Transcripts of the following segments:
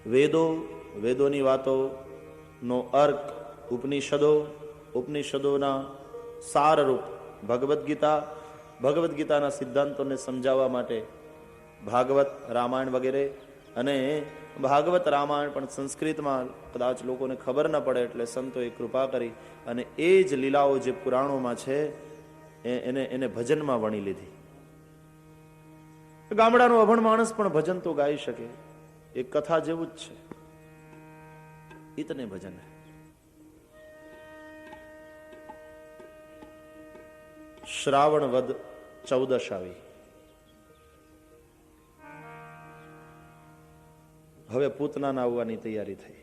વેદોની વાતોનો અર્ક, ઉપનિષદોના સારરૂપ ભગવદ્ ગીતાના સિદ્ધાંતોને સમજાવવા માટે ભાગવત, રામાયણ વગેરે. અને ભાગવત રામાયણ પણ સંસ્કૃતમાં કદાચ લોકોને ખબર ન પડે એટલે સંતોએ કૃપા કરી અને એ જ લીલાઓ જે પુરાણોમાં છે એને ભજનમાં વણી લીધી. ગામડાનો અભણ માણસ પણ ભજન તો ગાઈ શકે, એ કથા જેવું જ છે. ઇતને ભજન શ્રાવણ વદ 14 આવી. હવે પૂતનાના આવવાની તૈયારી થઈ.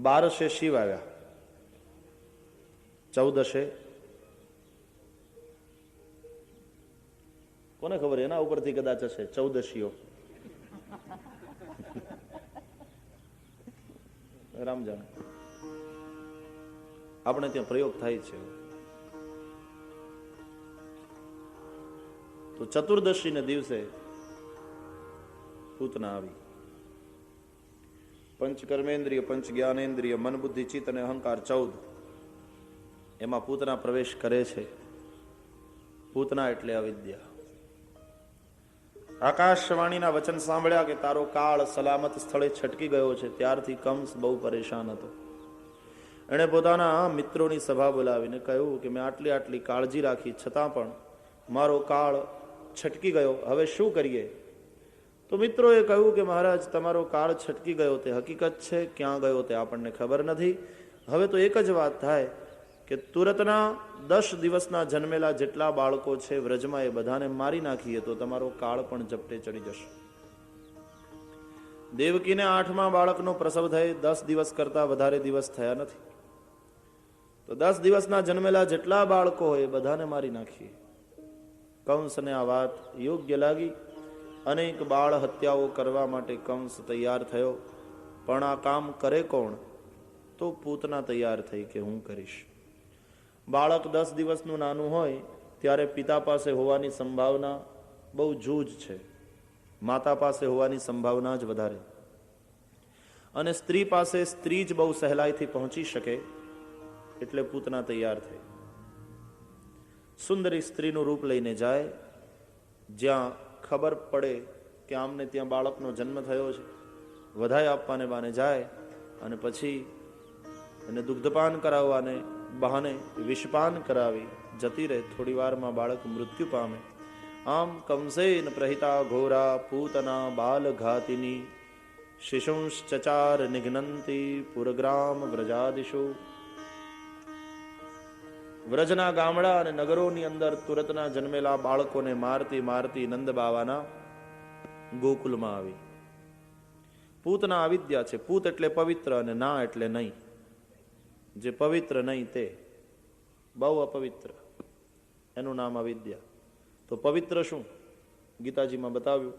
12 શિવ આવ્યા, 14 કોને ખબર, એના ઉપરથી કદાચ હશે 14 રામ જાણે. આપણે ત્યાં પ્રયોગ થાય છે. તો ચતુર્દશી ને દિવસે પૂતના આવી. પંચ કર્મેન્દ્રિય, પંચ જ્ઞાનેન્દ્રિય, મન, બુદ્ધિ, ચિત્ત અને અહંકાર 14, એમાં પૂતના પ્રવેશ કરે છે. પૂતના એટલે અવિદ્યા. આકાશવાણીના વચન સાંભળ્યા કે તારો કાળ સલામત સ્થળે છટકી ગયો છે, ત્યારથી કંસ બહુ પરેશાન હતો. એણે પોતાના મિત્રોની સભા બોલાવીને કહ્યું કે મેં આટલી કાળજી રાખી, છતાં પણ મારો કાળ છટકી ગયો, હવે શું કરીએ? તો મિત્રોએ કહ્યું કે મહારાજ, તમારો કાળ છટકી ગયો તે હકીકત છે, ક્યાં ગયો તે આપણને ખબર નથી. હવે તો એક જ વાત થાય કે તુરતના 10 દિવસના જન્મેલા જેટલા બાળકો છે વ્રજમાં, એ બધાને મારી નાખીએ તો તમારો કાળ પણ ઝપટે ચડી જશે. દેવકીને 8મા બાળકનો પ્રસવ થઈ 10 દિવસ કરતા વધારે દિવસ થયા નથી, તો 10 દિવસના જન્મેલા જેટલા બાળકો હોય એ બધાને મારી નાખીએ. કંસને આ વાત યોગ્ય લાગી. અનેક બાળ હત્યાઓ કરવા માટે કંસ તૈયાર થયો, પણ આ કામ કરે કોણ? તો પૂતના તૈયાર થઈ કે હું કરીશ. બાળક 10 દિવસનું નાનું હોય ત્યારે પિતા પાસે હોવાની સંભાવના બહુ જૂજ છે, માતા પાસે હોવાની સંભાવના જ વધારે. અને સ્ત્રી પાસે સ્ત્રી જ બહુ સહેલાઈથી પહોંચી શકે, એટલે પૂતના તૈયાર થઈ. સુંદરી સ્ત્રીનું રૂપ લઈને જાય, જ્યાં ખબર પડે કે આમને ત્યાં બાળકનો જન્મ થયો છે, વધાઈ આપવાને બાને જાય અને પછી એને દુગ્ધપાન કરાવવાને બહાને વિષપાન કરાવી જતી રહે. થોડી વારમાં બાળક મૃત્યુ પામે. આમ કંસેન પ્રહિતા ઘોરા પૂતના બાલ ઘાતિની શિશુંશ્ચચાર નિઘ્નંતી પુરગ્રામ વ્રજાદિશુ. વ્રજના ગામડા અને નગરોની અંદર તુરતના જન્મેલા બાળકોને મારતી નંદ બાવાના ગોકુલમાં આવી. પૂતના અવિદ્યા છે. પૂત એટલે પવિત્ર અને ના એટલે નહીં. જે પવિત્ર નહીં તે બહુ અપવિત્ર, એનું નામ અવિદ્યા. તો પવિત્ર શું? ગીતાજીમાં બતાવ્યું,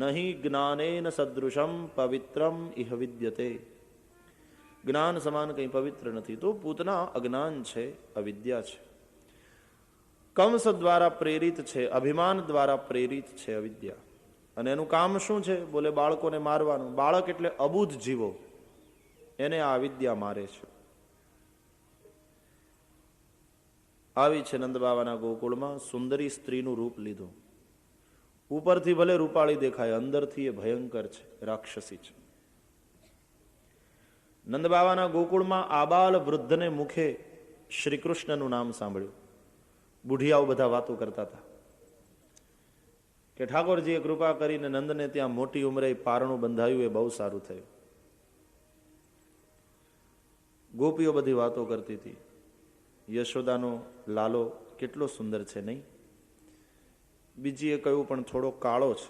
નહીં જ્ઞાનેન સદૃશમ પવિત્રમ ઇહ વિદ્યતે. જ્ઞાન સમાન કંઈ પવિત્ર નથી. તો પૂતના અજ્ઞાન છે, અવિદ્યા છે. કંસ દ્વારા પ્રેરિત છે, અભિમાન દ્વારા પ્રેરિત છે અવિદ્યા. અને એનું કામ શું છે? બોલે બાળકોને મારવાનું. બાળક એટલે અબુધ જીવો, એને આ અવિદ્યા મારે છે. આવી છે નંદ બાવાના ગોકુળમાં. સુંદરી સ્ત્રીનું રૂપ લીધું. ઉપરથી ભલે રૂપાળી દેખાય, અંદરથી એ ભયંકર છે, રાક્ષસી છે. નંદ બાવાના ગોકુળમાં આબાલ વૃદ્ધને મુખે શ્રી કૃષ્ણનું નામ સાંભળ્યું. બુઢિયાઓ બધા વાતો કરતા હતા કે ઠાકોરજીએ કૃપા કરીને નંદને ત્યાં મોટી ઉંમરે પારણું બંધાયું, એ બહુ સારું થયું. ગોપીઓ બધી વાતો કરતી હતી. યશોદાનો લાલો કેટલો સુંદર છે નહીં? બીજીએ કહ્યું પણ થોડો કાળો છે.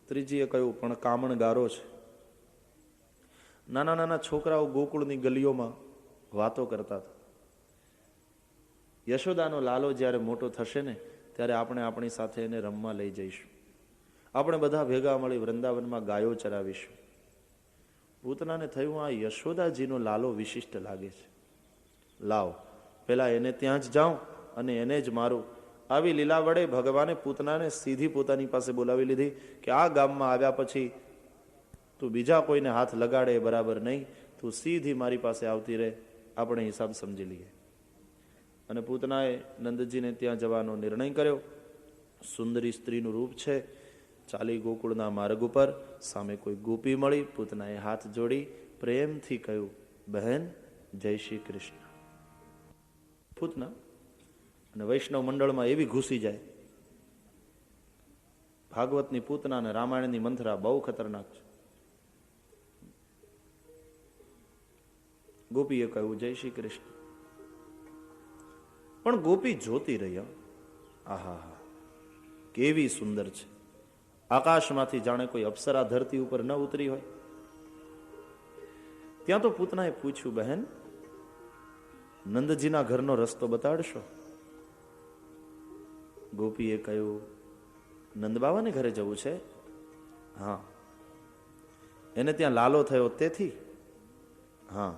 ત્રીજીએ કહ્યું પણ કામણગારો છે. નાના નાના છોકરાઓ ગોકુળની ગલીઓમાં વાતો કરતા હતા. યશોદાનો લાલો જ્યારે મોટો થશે ને, ત્યારે આપણે આપણી સાથે એને રમવા લઈ જઈશું. આપણે બધા ભેગા મળી વૃંદાવનમાં ગાયો ચરાવીશું. પૂતનાને થયું, આ યશોદાજીનો લાલો વિશિષ્ટ લાગે છે, લાવ પેલા એને ત્યાં જ જાઉં અને એને જ મારું. આવી લીલા વડે ભગવાને પૂતનાને સીધી પોતાની પાસે બોલાવી લીધી કે આ ગામમાં આવ્યા પછી તું બીજા કોઈને હાથ લગાડે બરાબર નહીં, તું સીધી મારી પાસે આવતી રહે, આપણે હિસાબ સમજી લઈએ. અને પૂતનાએ નંદજીને ત્યાં જવાનો નિર્ણય કર્યો. સુંદરી સ્ત્રીનું રૂપ છે, ચાલી ગોકુળના માર્ગ ઉપર સામે કોઈ ગોપી મળી. પૂતનાએ હાથ જોડી પ્રેમથી કહ્યું, બહેન જય શ્રી કૃષ્ણ. પૂતના અને વૈષ્ણવ મંડળમાં એવી ઘૂસી જાય. ભાગવતની પૂતના અને રામાયણની મંથરા બહુ ખતરનાક છે. ગોપીએ કહ્યું જય શ્રી કૃષ્ણ. પણ ગોપી જોતી રહી. આહા, કેવી સુંદર છે. આકાશમાંથી જાણે કોઈ અપ્સરા ધરતી ઉપર ન ઉતરી હોય. ત્યાં તો પૂતનાએ પૂછ્યું, બહેન નંદજીના ઘરનો રસ્તો બતાડશો? ગોપીએ કહ્યું, નંદબાવાને ઘરે જવું છે? હા. એને ત્યાં લાલો થયો તેથી? હા.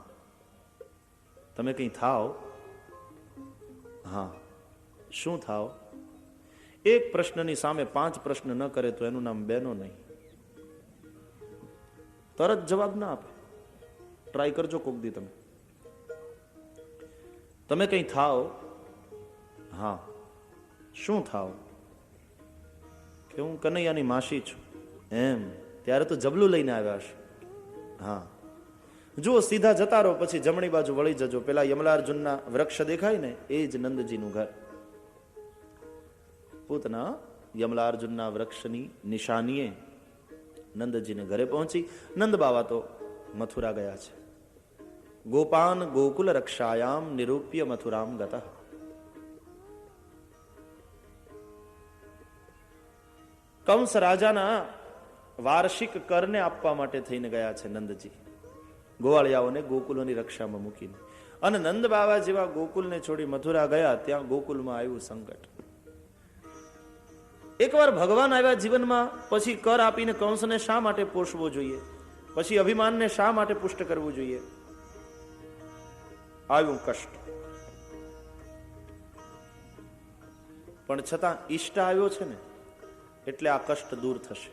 તમે કંઈ થાવ? હા. શું થાવ? એક પ્રશ્નની સામે 5 પ્રશ્ન ન કરે તો એનું નામ બેનો નહીં. તરત જવાબ ના આપે. ટ્રાય કરજો કોક દી તમે. તમે કંઈ થાવ? હા. શું થાવ? કે હું કનૈયાની માસી છું. એમ? ત્યારે તો જબલું લઈને આવ્યા હશે. હા. જુઓ, સીધા જતા રહો, પછી જમણી બાજુ વળી જજો. પેલા યમલાર્જુનના વૃક્ષ દેખાય ને, એ જ નંદજીનું ઘર. પૂતના યમલાર્જુનના વૃક્ષની નિશાનીએ નંદજીને ઘરે પહોંચી. નંદ બાવા તો મથુરા ગયા છે. ગોપાન ગોકુલ રક્ષાયામ નિરૂપ્ય મથુરામ ગતઃ. કંસ રાજાના વાર્ષિક કરને આપવા માટે થઈને ગયા છે નંદજી, ગોવાળિયાઓને ગોકુલોની રક્ષામાં મૂકીને. અને નંદ બાવા જેવા ગોકુલને છોડી મથુરા ગયા, ત્યાં ગોકુલમાં આવ્યું સંકટ. એકવાર ભગવાન આવ્યા જીવનમાં, પછી કર આપીને કંસને શા માટે પોષવો જોઈએ? પછી અભિમાનને શા માટે પુષ્ટ કરવું જોઈએ? આવ્યું કષ્ટ. પણ છતાં ઈષ્ટ આવ્યો છે ને, એટલે આ કષ્ટ દૂર થશે.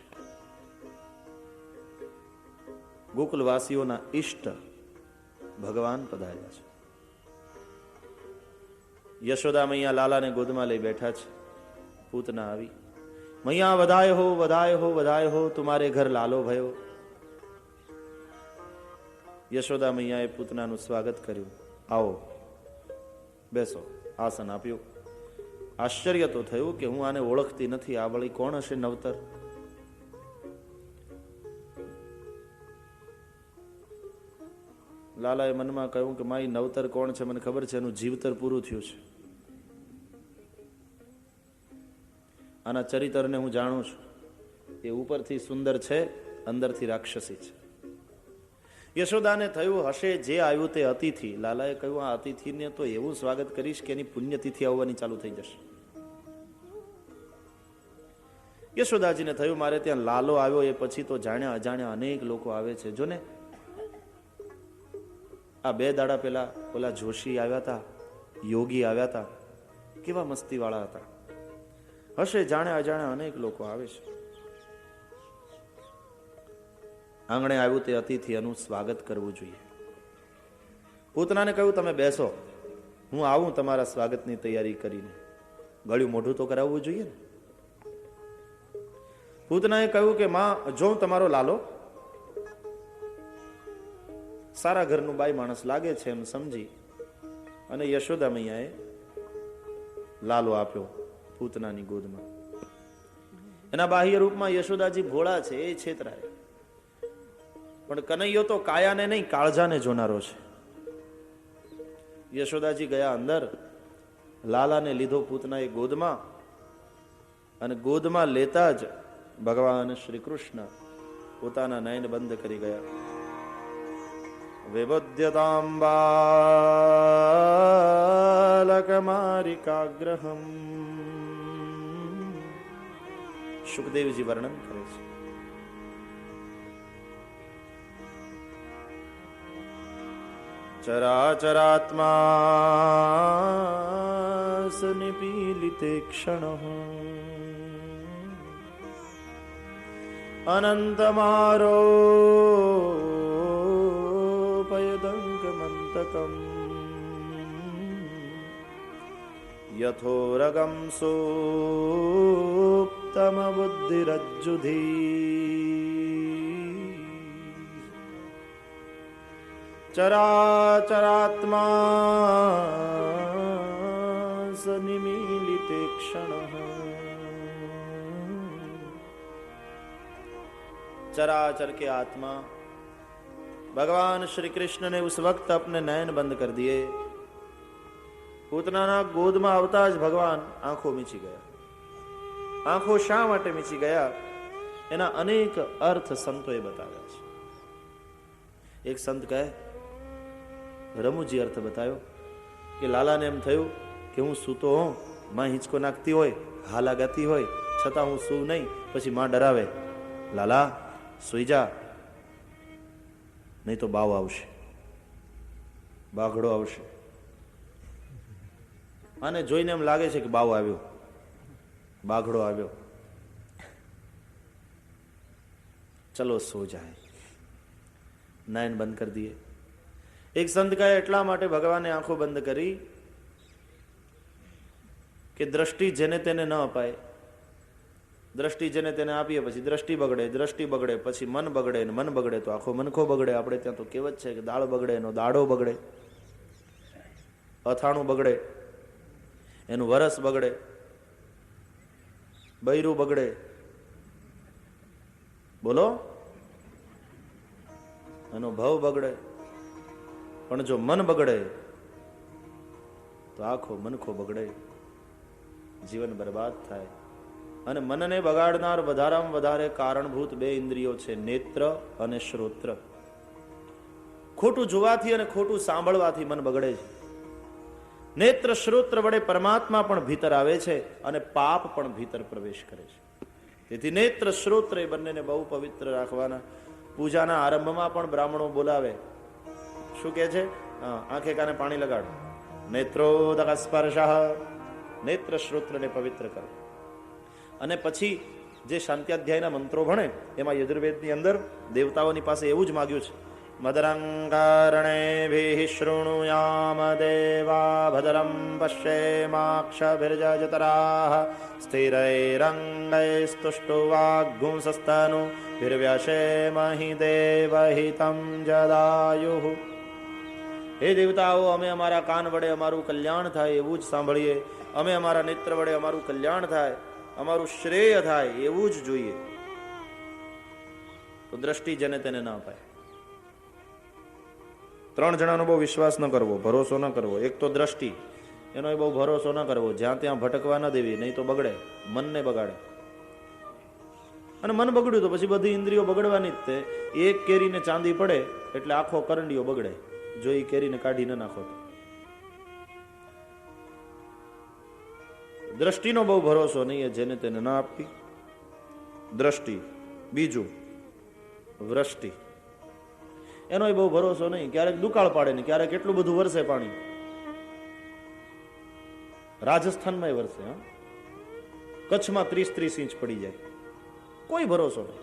ગોકુલવાસીઓના ઈષ્ટ ભગવાન પધાર્યા છે. યશોદા મૈયા લાલાને ગોદમાં લઈ બેઠા છે. પૂતના આવી, મૈયા વધાય હો વધાય હો વધાય હો, તુમારે ઘર લાલો ભયો. યશોદા મૈયાએ પૂતનાનું સ્વાગત કર્યું. આવો બેસો. આસન આપ્યું. આશ્ચર્ય તો થયું કે હું આને ઓળખતી નથી, આ વળી કોણ હશે નવતર? લાલાએ મનમાં કહ્યું કે મારી નવતર કોણ છે મને ખબર છે, એનું જીવતર પૂરું થયું છે. આના ચરિત્રને હું જાણું છું. એ ઉપરથી સુંદર છે, અંદરથી રાક્ષસી છે. યશોદાને થયું હશે જે આવ્યું તે અતિથિ. લાલાએ કહ્યું આ અતિથિને તો એવું સ્વાગત કરીશ કે એની પુણ્યતિથિ આવવાની ચાલુ થઈ જશે. યશોદાજીને થયું મારે ત્યાં લાલો આવ્યો, એ પછી તો જાણ્યા અજાણ્યા અનેક લોકો આવે છે. જો ને આ 2 દાડા પહેલા ઓલા જોશી આવ્યા હતા, યોગી આવ્યા હતા, કેવા મસ્તી વાળા હતા. હશે જાણ્યા અજાણ્યા અનેક લોકો આવે છે. આંગણે આવ્યું તે અતિથિ, એનું સ્વાગત કરવું જોઈએ. પૂતનાને કહ્યું તમે બેસો, હું આવું તમારા સ્વાગતની તૈયારી કરીને. ગળ્યું મોઢું તો કરાવવું જોઈએ ને. પૂતનાએ કહ્યું કે માં, જો તમારો લાલો સારા ઘરનું બાઈ માણસ લાગે છે એમ સમજી અને યશોદા મૈયાએ લાલો આપ્યો પૂતનાની ગોદમાં. એના બાહ્ય રૂપમાં યશોદાજી ભોળા છે, એ છેતરાય. પણ કનૈયો તો કાયાને નહીં કાળજાને જોનારો છે. યશોદાજી ગયા અંદર, લાલાને લીધો પૂતનાએ ગોદમાં, અને ગોદમાં લેતા જ ભગવાન શ્રી કૃષ્ણ પોતાના નયન બંધ કરી ગયા. વિબુધ્યતામ બાલકમારિકાગ્રહમ. સુખદેવજી વર્ણન કરે છે. ચરાચરાત્મા સનિપીલિતે ક્ષણઃ અનંત મારો પયદંક મંતકમ યથોરગમ સુપ્તમ બુદ્ધિરજ્જુધી ચરાચરાત્મા સનિમીલિતે ક્ષણ चराचर के आत्मा भगवान श्री कृष्ण ने उस वक्त अपने नयन बंद कर दिए। પૂતનાના ગોદમાં આવતા જ ભગવાન આંખો મીચી ગયા. આંખો શા માટે મીચી ગયા એના અનેક અર્થ સંતોએ બતાવ્યા છે. એક સંત કહે, રમૂજી અર્થ બતાવ્યો કે લાલાને એમ થયું કે હું સૂતો હોઉં, માં હિંચકો નાખતી હોય, હાલા ગાતી હોય, છતાં હું સૂવ નહીં. પછી માં ડરાવે, લાલા સુઈ જા, નહીં તો બાવ આવશે, બાઘડો આવશે. આને જોઈને એમ લાગે છે કે બાવ આવ્યો, બાઘડો આવ્યો, ચલો સો જાય, નયન બંધ કરી દઈએ. એક સંત કહે, એટલા માટે ભગવાને આંખો બંધ કરી કે દ્રષ્ટિ જેને તેને ન અપાય. દ્રષ્ટિ જેને તેને આપીએ પછી દ્રષ્ટિ બગડે, દ્રષ્ટિ બગડે પછી મન બગડે, ને મન બગડે તો આખો મનખો બગડે. આપણે ત્યાં તો કહેવત છે કે દાળ બગડે એનો દાડો બગડે, અથાણું બગડે એનું વરસ બગડે, બૈરું બગડે. બોલો, એનો ભાવ બગડે. પણ જો મન બગડે તો આખો મનખો બગડે, જીવન બરબાદ થાય. અને મનને બગાડનાર વધારામાં વધારે કારણભૂત બે ઇન્દ્રિયો છે, નેત્ર અને શ્રોત્ર. ખોટું જોવાથી અને ખોટું સાંભળવાથી મન બગડે છે. નેત્ર શ્રોત્ર વડે પરમાત્મા પણ ભીતર આવે છે અને પાપ પણ ભીતર પ્રવેશ કરે છે. તેથી નેત્ર શ્રોત્ર એ બંનેને બહુ પવિત્ર રાખવાના. પૂજાના આરંભમાં પણ બ્રાહ્મણો બોલાવે, શું કહે છે? આંખે કાને પાણી લગાડ, નેત્રોદક સ્પર્શ, નેત્ર શ્રોત્રને પવિત્ર કરો. અને પછી જે શાંત્યાધ્યાયના મંત્રો ભણે એમાં યજુર્વેદની અંદર દેવતાઓની પાસે એવું જ માગ્યું છે, મદરંગારણેભિઃ શૃણુયામ દેવા ભદ્રં પશ્યેમાક્ષભિર્જતરાઃ સ્થિરૈરંગૈસ્તુષ્ટુવાગ્ગુંસસ્તનુર્વ્યશેમહિ દેવહિतं જદાયુઃ. હે દેવતાઓ, અમે અમારા કાન વડે અમારું કલ્યાણ થાય એવું જ સાંભળીએ, અમે અમારા નેત્ર વડે અમારું કલ્યાણ થાય, અમારું શ્રેય થાય એવું જ જોઈએ. તો દ્રષ્ટિ જેને તેને ના અપાય. ત્રણ જણાનો બહુ વિશ્વાસ ન કરવો, ભરોસો ન કરવો. એક તો દ્રષ્ટિ, એનો બહુ ભરોસો ન કરવો, જ્યાં ત્યાં ભટકવા ન દેવી, નહીં તો બગડે, મનને બગાડે. અને મન બગડ્યું તો પછી બધી ઇન્દ્રિયો બગડવાની જ તે. એક કેરીને ચાંદી પડે એટલે આખો કરંડિયો બગડે, જો એ કેરીને કાઢી ન નાખો તો. દ્રષ્ટિનો બહુ ભરોસો નહીં, જેને તેને ના આપવી. દ્રષ્ટિ. બીજું વૃષ્ટિ, એનો બહુ ભરોસો નહીં. ક્યારેક દુકાળ પાડે ને ક્યારેક એટલું બધું વરસે પાણી. રાજસ્થાનમાં વરસે, કચ્છમાં 30-30 ઇંચ પડી જાય, કોઈ ભરોસો નહીં.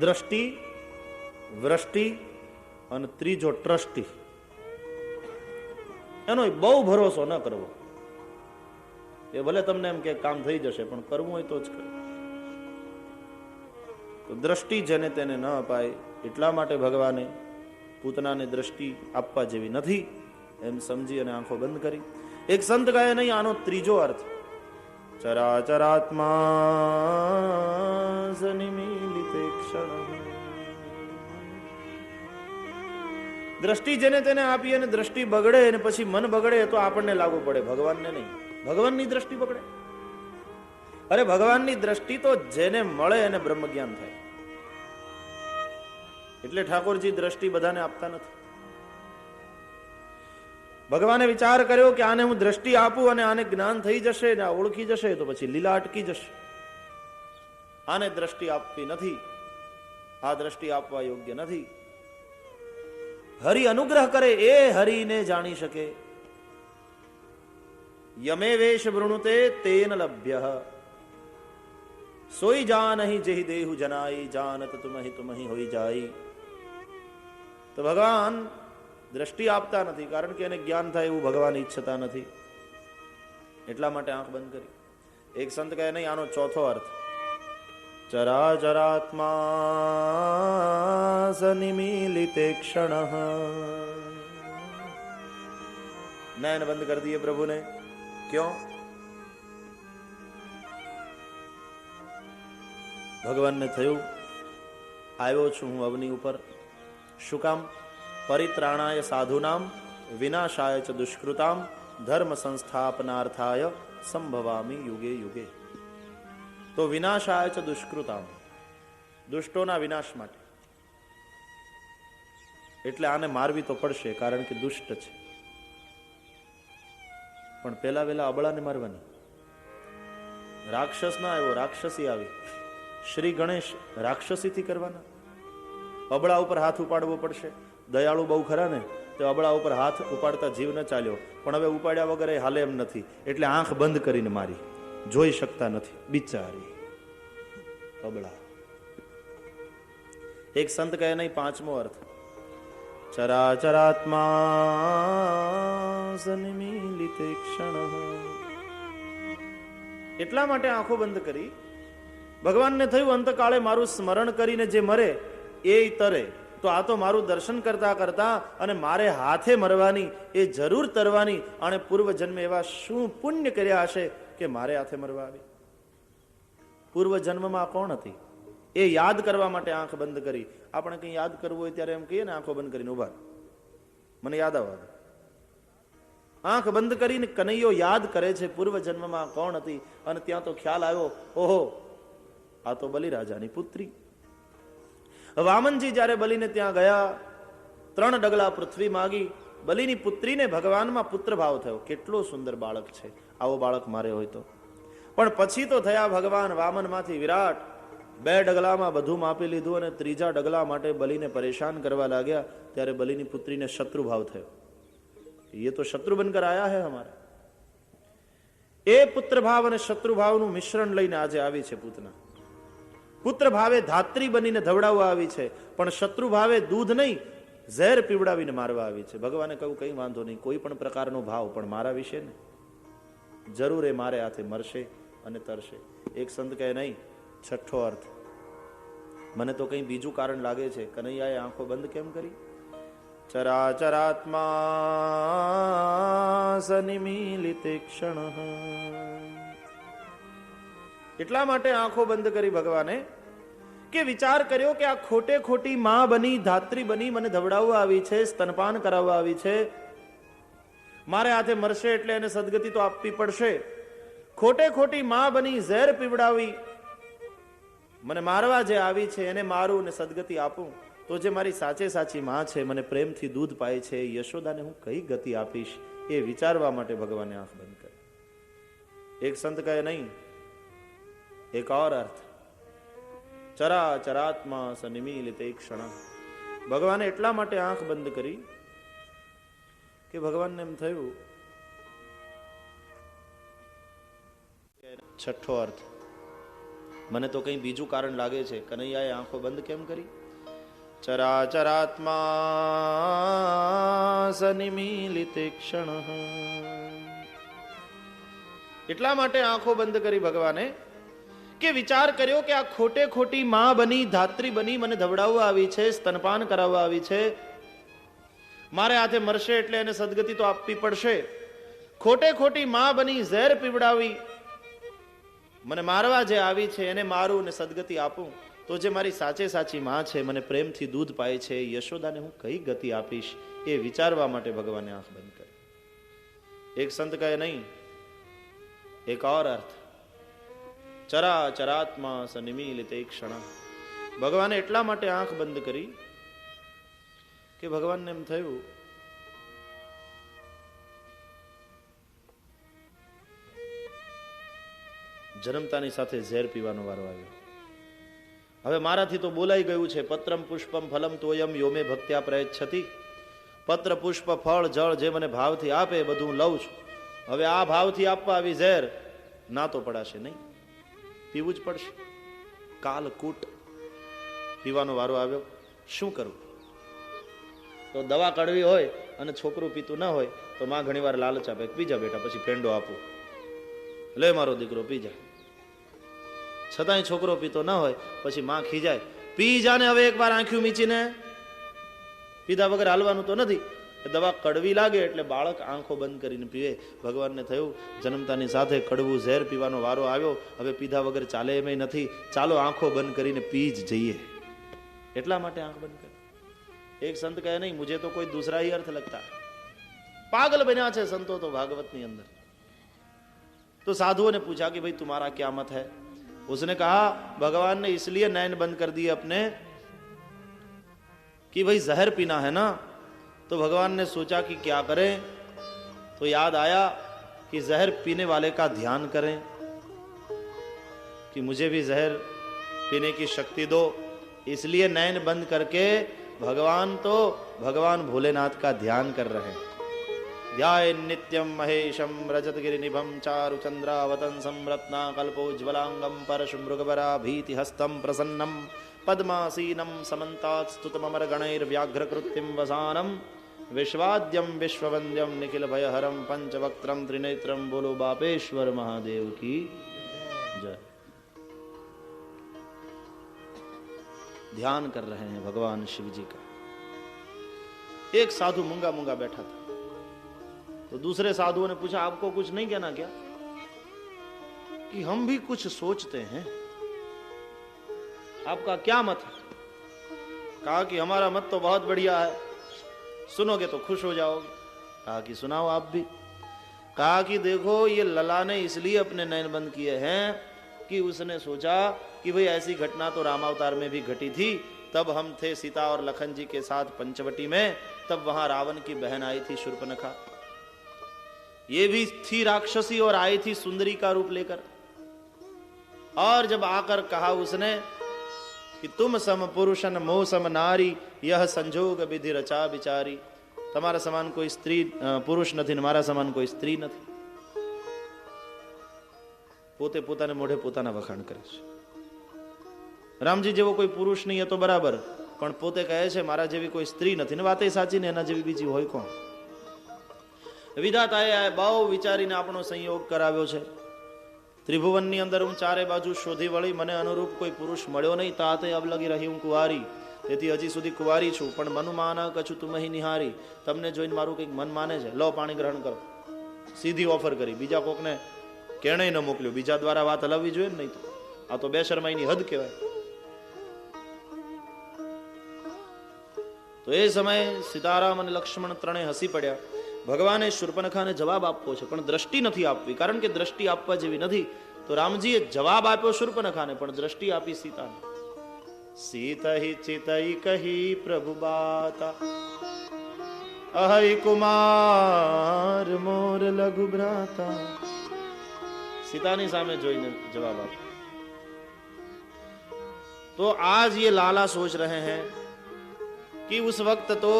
દ્રષ્ટિ, વૃષ્ટિ અને ત્રીજો ટ્રસ્ટી, એનો બહુ ભરોસો ન કરવો. એ ભલે તમને એમ કે કામ થઈ જશે, પણ કરવું હોય તો જ કરે. તો દ્રષ્ટિ જેને તેને ન અપાય, એટલા માટે ભગવાને પૂતનાને દ્રષ્ટિ આપવા જેવી નથી એમ સમજી અને આંખો બંધ કરી. એક સંત કહે, નહીં, આનો ત્રીજો અર્થ, ચરાચરાત્મા સનિમીલિતે ક્ષણ. દ્રષ્ટિ જેને તેને આપી અને દ્રષ્ટિ બગડે અને પછી મન બગડે તો આપણને લાગુ પડે, ભગવાનને નહીં. ભગવાનની દ્રષ્ટિ બગડે? અરે ભગવાનની દ્રષ્ટિ તો જેને મળે એને બ્રહ્મ જ્ઞાન થાય. એટલે ઠાકોરજી દ્રષ્ટિ બધાને આપતા નથી. ભગવાને વિચાર કર્યો કે આને હું દ્રષ્ટિ આપું અને આને જ્ઞાન થઈ જશે ને આ ઓળખી જશે તો પછી લીલા અટકી જશે. આને દ્રષ્ટિ આપવી નથી, આ દ્રષ્ટિ આપવા યોગ્ય નથી. હરિ અનુગ્રહ કરે એ હરિને જાણી શકે. યમે વેશ વૃણુતે તેન લભ્ય. સોઈ જાન અહીં જેહી દેહુ જનાઈ જાનત તુમ અહીં હોઈ જાય. તો ભગવાન દ્રષ્ટિ આપતા નથી, કારણ કે એને જ્ઞાન થાય એવું ભગવાન ઈચ્છતા નથી. એટલા માટે આંખ બંધ કરી. એક સંત કહે નહીં, આનો ચોથો અર્થ, ચરાચરાત્મા સનિમીલિતે ક્ષણઃ. નયન બંધ કરી દીએ પ્રભુને. ક્यों? ભગવાનને થયું આવ્યો છું હું અવની ઉપર. શું કામ? પરિત્રાણાય સાધુનામ વિનાશાય ચ દુષ્કૃતામ ધર્મ સંસ્થાપનાર્થાય સંભવામી યુગે યુગે. તો વિનાશાય ચ દુષ્કૃતામ, દુષ્ટોના વિનાશ માટે. એટલે આને મારવી તો પડશે, કારણ કે દુષ્ટ છે. પણ પેલા વેલા અબળાને મારવાની. રાક્ષસ ના આવ્યો, રાક્ષસી આવી. શ્રી ગણેશ રાક્ષસીથી કરવાના. અબળા ઉપર હાથ ઉપાડવો પડશે. દયાળુ બહુ ખરા ને, તો અબળા ઉપર હાથ ઉપાડતા જીવ ન ચાલ્યો, પણ હવે ઉપાડ્યા વગર એ હાલે એમ નથી, એટલે આંખ બંધ કરીને મારી. જોઈ શકતા નથી બિચારી અબળા. એક સંત કહે નહીં, પાંચમો અર્થ, ચરાચરાત્મા સનિમીલિતે ક્ષણઃ. એટલા માટે આંખો બંધ કરી. ભગવાનને થયું અંતકાળે મારું સ્મરણ કરીને જે મરે એ તરે, તો આ તો મારું દર્શન કરતા કરતા અને મારે હાથે મરવાની, એ જરૂર તરવાની. અને પૂર્વ જન્મે એવા શું પુણ્ય કર્યા હશે કે મારે હાથે મરવા આવી. પૂર્વ જન્મમાં કોણ હતી એ યાદ કરવા માટે આંખ બંધ કરી. આપણે કંઈ યાદ કરવું હોય ત્યારે એમ કહીએ ને, આંખો બંધ કરીને ઉભા, મને યાદ આવવા. આંખ બંધ કરીને કનૈયો યાદ કરે છે પૂર્વ જન્મમાં કોણ હતી. અને ત્યાં તો ખ્યાલ આવ્યો, ઓહો આ તો બલિરાજાની પુત્રી. વામનજી જ્યારે બલિને ત્યાં ગયા, 3 ડગલા પૃથ્વી માગી. બલિની પુત્રીને ભગવાનમાં પુત્ર ભાવ થયો. કેટલો સુંદર બાળક છે, આવો બાળક મારે હોય તો. પણ પછી તો થયા ભગવાન વામનમાંથી વિરાટ. 2 ડગલામાં બધું માપી લીધું અને 3જા ડગલા માટે બલિને પરેશાન કરવા લાગ્યા. ત્યારે બલિની પુત્રીને શત્રુ ભાવ થયો. ये तो शत्रु बनकर आया है हमारा. એ પુત્ર ભાવ અને શત્રુ ભાવનું મિશ્રણ લઈને આજે આવી છે પૂતના. પુત્ર ભાવે ધાત્રી બનીને ધવડાવવા આવી છે, પણ શત્રુ ભાવે દૂધ નહીં ઝેર પીવડાવીને મારવા આવી છે. ભગવાને કહ્યું કઈ વાંધો નહીં, કોઈ પણ પ્રકારનો ભાવ, પણ મારા વિશે ને જરૂર એ મારે હાથે મરશે અને તરશે. એક સંત કહે નહીં, છઠ્ઠો અર્થ, મને તો કઈ બીજું કારણ લાગે છે. કનૈયાએ આંખો બંધ કેમ કરી? ચરાચરાત્મા સનિમીલિતે ક્ષણઃ. એટલા માટે આંખો બંધ કરી ભગવાને કે વિચાર કર્યો કે આ ખોટે ખોટી માં બની, ધાત્રી બની મને ધવડાવવા આવી છે, સ્તનપાન કરાવવા આવી છે. મારે હાથે મરશે એટલે એને સદગતિ તો આપવી પડશે. ખોટે ખોટી માં બની ઝેર પીવડાવી મને મારવા જે આવી છે એને મારું ને સદગતિ આપું, તો જે મારી સાચે સાચી માં છે, મને પ્રેમથી દૂધ પાય છે, યશોદાને હું કઈ ગતિ આપીશ, એ વિચારવા માટે ભગવાને આંખ બંધ કરી. એક સંત કહે નહીં, એક ઓર અર્થ, ચરાચરાત્મા સનિમીલિતે ક્ષણ. ભગવાને એટલા માટે આંખ બંધ કરી કે ભગવાનને એમ થયું. છઠ્ઠો અર્થ, મને તો કઈ બીજું કારણ લાગે છે. કનૈયાએ આંખો બંધ કેમ કરી? ચરાચરાત્મા સનિમીલિતે ક્ષણ. એટલા માટે આંખો બંધ કરી ભગવાને કે વિચાર કર્યો કે આ ખોટે ખોટી માં બની, ધાત્રી બની મને ધવડાવવા આવી છે, સ્તનપાન કરાવવા આવી છે. મારે હાથે મરશે એટલે એને સદગતિ તો આપવી પડશે. ખોટે ખોટી માં બની ઝેર પીવડાવી મને મારવા જે આવી છે એને મારું ને સદગતિ આપું, તો જે મારી સાચે સાચી માં છે, મને પ્રેમથી દૂધ પાય છે, યશોદાને હું કઈ ગતિ આપીશ, એ વિચારવા માટે ભગવાને આંખ બંધ કરી. એક સંત કહે નહીં, એક ઓર અર્થ, ચરાચરાત્મા સનિમીલિતે ક્ષણ. ભગવાને એટલા માટે આંખ બંધ કરી કે ભગવાનને એમ થયું જન્મતાની સાથે ઝેર પીવાનો વારો આવ્યો. હવે મારાથી તો બોલાઈ ગયું છે, પત્રમ પુષ્પમ ફલમ તોયમ યોમે ભક્ત્યા પ્રયચ્છતિ. પત્ર પુષ્પ ફળ જળ જે મને ભાવથી આપે બધું લઉં છું. હવે આ ભાવથી આપવા આવી ઝેર ના તો પડાશે નહીં, પીવું જ પડશે. કાલકૂટ. પીવાનો વારો આવ્યો, શું કરવું? તો દવા કડવી હોય અને છોકરું પીતું ના હોય તો માં ઘણી વાર લાલચ આપે, પીજા બેટા, પછી પેંડો આપું, લે મારો દીકરો પી જા. છતાંય છોકરો પીતો ના હોય પછી માં ખીજાય, પી જાને હવે એકવાર આંખ્યું મીચીને, પીધા વગર હાલવાનું તો નથી. દવા કડવી લાગે એટલે બાળક આંખો બંધ કરીને પીવે. ભગવાનને થયું જન્મતાની સાથે કડવું ઝેર પીવાનો વારો આવ્યો, હવે પીધા વગર ચાલે એમ નથી, ચાલો આંખો બંધ કરીને પી જ જઈએ. એટલા માટે આંખ બંધ કરી. એક સંત કહે નહીં, મુझे तो कोई दूसरा ही अर्थ लगता है. पागल बना છે संतो तो भागवत ની અંદર. तो साधुओं ने पूछा कि भाई तुम्हारा क्या मत है? उसने कहा भगवान ने इसलिए नैन बंद कर दिए अपने कि भाई जहर पीना है ना. तो भगवान ने सोचा कि क्या करें, तो याद आया कि जहर पीने वाले का ध्यान करें, कि मुझे भी जहर पीने की शक्ति दो. इसलिए नैन बंद करके भगवान भोलेनाथ का ध्यान कर रहे हैं. ध्याये नित्यम महेशम रजतगिरि निभम चारु चंद्रावतंसम रत्नाकल्पोज्ज्वलांगम परशुमृगवरा भीति हस्तम प्रसन्नम पद्मासीनम समन्तात् स्तुतमर गणैर्व्याघ्रकृतिम वसानम विश्वाद्यम विश्ववंद्यम निखिल भयहरम पंचवक्त्रम त्रिनेत्रम. बोलो बापेश्वर महादेव की जय. ध्यान कर रहे हैं भगवान शिव जी का. एक साधु मूंगा मूंगा बैठा था. तो दूसरे साधुओं ने पूछा, आपको कुछ नहीं कहना क्या, कि हम भी कुछ सोचते हैं, आपका क्या मत है? कहा कि हमारा मत तो बहुत बढ़िया है, सुनोगे तो खुश हो जाओगे. कहा कि सुनाओ आप भी. कहा कि देखो, ये लला ने इसलिए अपने नयन बंद किए हैं कि उसने सोचा कि भाई ऐसी घटना तो रामावतार में भी घटी थी. तब हम थे सीता और लखन जी के साथ पंचवटी में, तब वहां रावण की बहन आई थी शूर्पणखा. ये भी थी राक्षसी और आई थी सुंदरी का रूप लेकर. और जब आकर कहा उसने कि तुम सम पुरुषन मोह सम नारी, यह संजोग विधि रचा विचारी. તમારા સમાન કોઈ સ્ત્રી પુરુષ નથી, મારા સમાન કોઈ સ્ત્રી નથી. પોતે પોતાને મોઢે પોતાના વખાણ કરે છે. રામજી જેવો કોઈ પુરુષ નહીં એ તો બરાબર, પણ પોતે કહે છે મારા જેવી કોઈ સ્ત્રી નથી. ને વાતે સાચી ને, એના જેવી બીજી હોય કોણ? વિધાતાએ બહુ વિચારીને આપણો સંયોગ કરાવ્યો છે. ત્રિભુવનની અંદર હું ચારે બાજુ શોધી વળી, મને અનુરૂપ કોઈ પુરુષ મળ્યો નહીં. તાતે અબલગી રહી હું કુંવારી, તેથી હજી સુધી કુંવારી છું. પણ મન માના કછું તું મહી નિહારી. તમને જોઈને મારું કંઈક મન માને છે, લો પાણી ગ્રહણ કરો. સીધી ઓફર કરી, બીજા કોકને કેણે ન મોકલ્યો. બીજા દ્વારા વાત હલાવવી જોઈએ ને, નહીં તો આ તો બેશરમાઈની હદ કહેવાય. તો એ સમયે સીતારામ અને લક્ષ્મણ ત્રણેય હસી પડ્યા. ભગવાને શૂર્પણખાને જવાબ આપવો છે, પણ દ્રષ્ટિ નથી આપવી, કારણ કે દ્રષ્ટિ આપવા જેવી નથી. તો રામજીએ જવાબ આપ્યો શૂર્પણખાને, પણ દ્રષ્ટિ આપી સીતાને. સીતહિ ચિતઈ કહી પ્રભુ બાતા, અહૈ કુમાર મોર લઘુ ભ્રાતા. સીતાની સામે જોઈને જવાબ આપ્યો. तो आज ये लाला सोच रहे हैं कि उस वक्त तो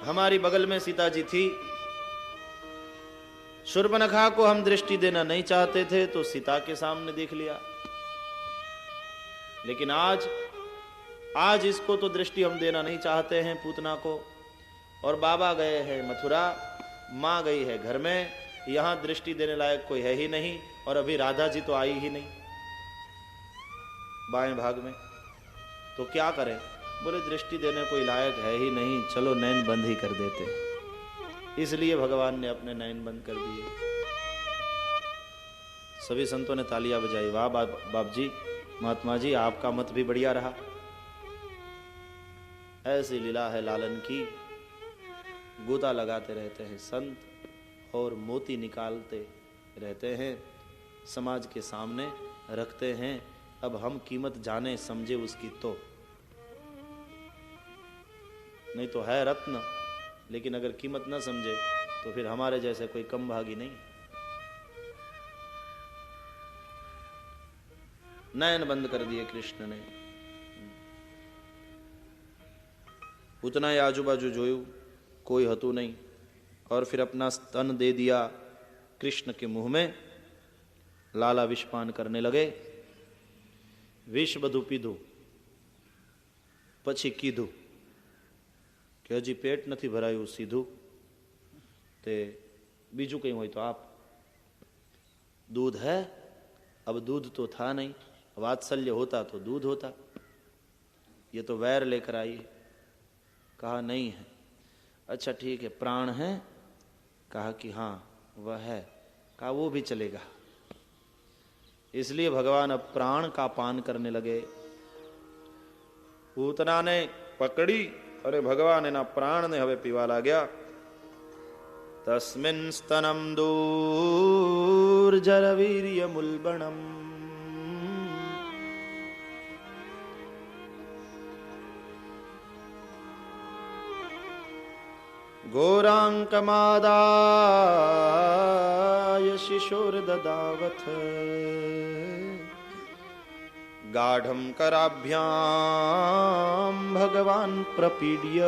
हमारी बगल में सीता जी थी, शूर्पणखा को हम दृष्टि देना नहीं चाहते थे तो सीता के सामने देख लिया. लेकिन आज इसको तो दृष्टि हम देना नहीं चाहते हैं, पूतना को. और बाबा गए हैं मथुरा, माँ गई है घर में, यहां दृष्टि देने लायक कोई है ही नहीं. और अभी राधा जी तो आई ही नहीं बाएं भाग में, तो क्या करें? बोले दृष्टि देने कोई लायक है ही नहीं, चलो नैन बंद ही कर देते. इसलिए भगवान ने अपने नैन बंद कर दिए. सभी संतों ने तालियां बजाई. वाह बाप जी, महात्मा जी, आपका मत भी बढ़िया रहा. ऐसी लीला है लालन की. गोता लगाते रहते हैं संत और मोती निकालते रहते हैं, समाज के सामने रखते हैं. अब हम कीमत जाने समझे उसकी तो, नहीं तो है रत्न, लेकिन अगर कीमत न समझे तो फिर हमारे जैसे कोई कम भागी नहीं. नयन बंद कर दिए कृष्ण ने. उतना ही आजू बाजू जोयू, कोई हतु नहीं. और फिर अपना स्तन दे दिया कृष्ण के मुंह में. लाला विषपान करने लगे. વિષ બધું પીધું, પછી કીધું કે હજી પેટ નથી ભરાયું સીધું, તે બીજું કંઈ હોય તો આપ. दूध है, अब दूध तो था नहीं, वात्सल्य होता तो दूध होता, ये तो वैर लेकर आई है. कहा नहीं है. अच्छा ठीक है, प्राण है? कहा कि हाँ वह है. कहा वो भी चलेगा. इसलिए भगवान अब प्राण का पान करने लगे. पूतना ने पकड़ी अरे भगवान एना प्राण ने हवे पीवा लाग्या. तस्मिन् स्तनं दूर्जरवीर्यमुल्बणम् घोराङ्कमादाय शिशोर्ददावथ गाढं कराभ्यां भगवान् प्रपीड्य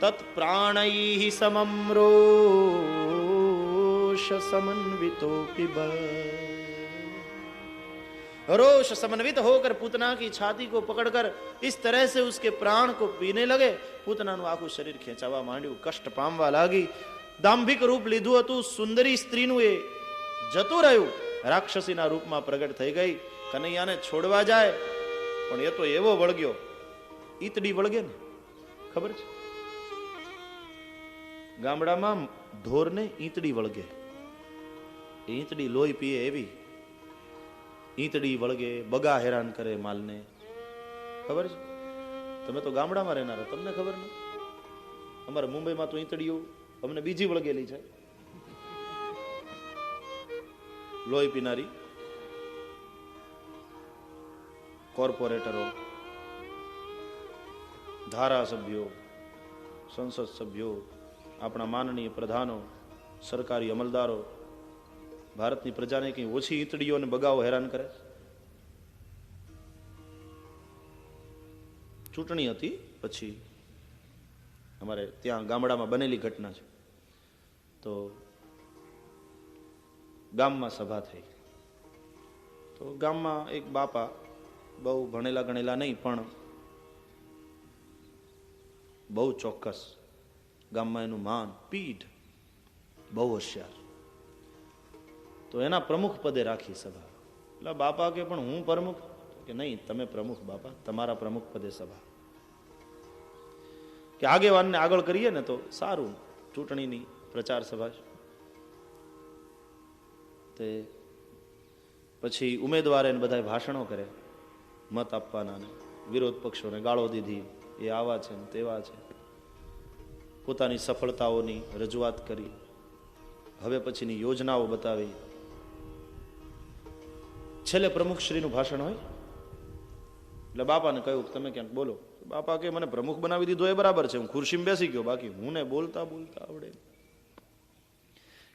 तत्प्राणैः समं रोष समन्वितो पिब. रोष समन्वित होकर पूतना की छाती को पकड़कर इस तरह से उसके प्राण को पीने लगे. પૂતનાનું આખું શરીર ખેંચાવા માંડ્યું, કષ્ટ પામવા લાગી. દાંભિક રૂપ લીધું હતું, સુંદરી સ્ત્રીનું એ જતું રહ્યું, રાક્ષસીના રૂપમાં પ્રગટ થઈ ગઈ. કનૈયાને છોડવા જાય પણ એ તો એવો વળગ્યો, ઈતડી વળગે ને, ખબર છે? ગામડામાં ઢોરને ઈંતડી વળગે, ઈંતડી લોહી પીએ એવી ઈંતડી વળગે, બગા હેરાન કરે માલને, ખબર છે? તમે તો ગામડામાં રહેનારા, તમને ખબર ને? અમારે મુંબઈમાં તો ઈંતડીઓ અમને બીજી વળગેલી છે, લોહી પીનારી કોર્પોરેટરો, ધારાસભ્યો, સંસદ સભ્યો, આપણા માનનીય પ્રધાનો, સરકારી અમલદારો ભારતની પ્રજાને કઈ ઓછી ઈંતડીઓ અને બગાઓ હેરાન કરે? ચૂંટણી હતી પછી અમારે ત્યાં ગામડામાં બનેલી ઘટના છે. તો ગામમાં સભા થઈ. તો ગામમાં એક બાપા, બહુ ભણેલા ગણેલા નહીં પણ બહુ ચોક્કસ, ગામમાં એનું માન પીઢ, બહુ હોશિયાર. તો એના પ્રમુખ પદે રાખી સભા. એટલે બાપા કે પણ હું પ્રમુખ? કે નહીં, તમે પ્રમુખ બાપા, તમારા પ્રમુખ પદે સભા. કે આગેવાનને આગળ કરીએ ને તો સારું, ચૂંટણીની પ્રચાર સભા છે. તે પછી ઉમેદવારે બધા ભાષણો કરે, મત આપવાના ને વિરોધ પક્ષોને ગાળો દીધી, એ આવા છે ને તેવા છે, પોતાની સફળતાઓની રજૂઆત કરી, હવે પછીની યોજનાઓ બતાવી. છેલ્લે પ્રમુખશ્રીનું ભાષણ હોય એટલે બાપાને કહ્યું તમે ક્યાંક બોલો. બાપા કે મને પ્રમુખ બનાવી દીધો એ બરાબર છે, હું ખુરશીમાં બેસી ગયો, બાકી હું ને બોલતા બોલતા આવડે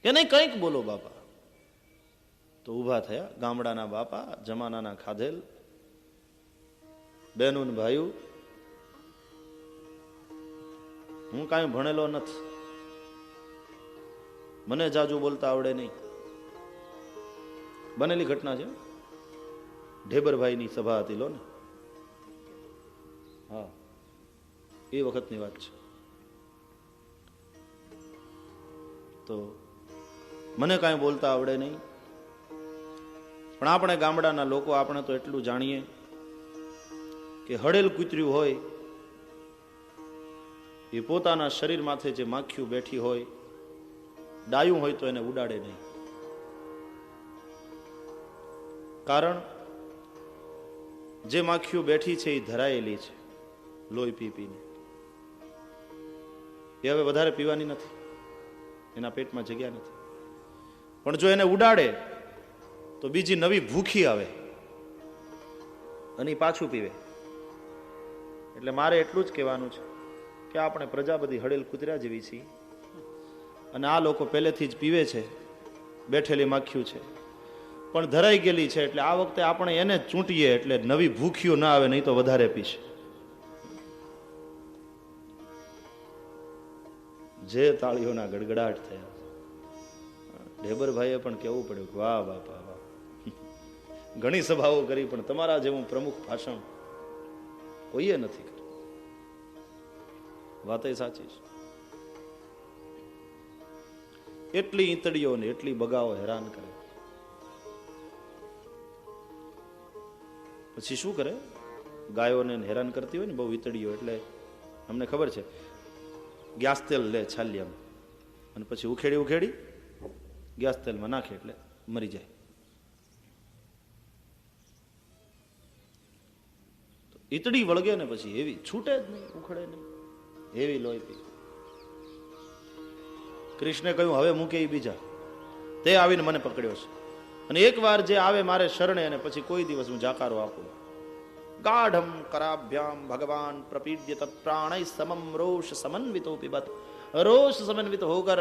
કે નહીં, કંઈક બોલો બાપા. તો ઊભા થયા ગામડાના બાપા, જમાનાના ખાધેલ, બહેનો ને ભાઈઓ. હું કાંઈ ભણેલો નથી, મને જાજુ બોલતા આવડે નહીં. બનેલી ઘટના છે, ઢેબરભાઈની સભા હતી લો ને, હા એ વખતની વાત છે. તો મને કાંઈ બોલતા આવડે નહીં, પણ આપણે ગામડાના લોકો, આપણે તો એટલું જાણીએ કે હળેલ કૂતર્યું હોય એ પોતાના શરીર માથે જે માખીઓ બેઠી હોય, ડાયું હોય તો એને ઉડાડે નહીં. કારણ જે માખીઓ બેઠી છે એ ધરાયેલી છે લોહી પી પીને, એ હવે વધારે પીવાની નથી, એના પેટમાં જગ્યા નથી. પણ જો એને ઉડાડે તો બીજી નવી ભૂખી આવે અને પાછું પીવે. એટલે મારે એટલું જ કહેવાનું છે કે આપણે પ્રજા બધી હળેલ કૂતરા જેવી છીએ, અને આ લોકો પહેલેથી જ પીવે છે, બેઠેલી માખીઓ છે, પણ ધરાઈ ગયેલી છે. એટલે આ વખતે આપણે એને ચૂંટીએ એટલે નવી ભૂખીઓ ના આવે, નહીં તો વધારે પીશે. જે તાળીઓના ગડગડાટ થયા, ઢેબરભાઈએ પણ કહેવું પડ્યું કે વાહ બાપા વાહ, ઘણી સભાઓ કરી, પણ તમારા જેવું પ્રમુખ ભાષણ કોઈએ નથી કર્યું. વાત એ સાચી છે. એટલી ઈંતડીઓ ને એટલી બગાઓ હેરાન કરે. પછી શું કરે? ગાયોને હેરાન કરતી હોય ને બહુ ઈંતડીઓ, એટલે અમને ખબર છે, ગેસ તેલ લે છાલિયામાં અને પછી ઉખેડી ગેસ તેલમાં નાખે એટલે મરી જાય. ઈતડી વળગે ને પછી એવી છૂટે જ નહીં, ઉખડે નહીં, એવી લોહી પી. કૃષ્ણે કહ્યું હવે મૂકે એ બીજા, તે આવીને મને પકડ્યો છે, અને એકવાર જે આવે મારે શરણે અને પછી કોઈ દિવસ હું જાકારો આપું. ગાઢમ कराभ्याम भगवान प्रपीड्य तत्प्राणै समम रोष समन्वितो पिबत. रोष समन्वित होकर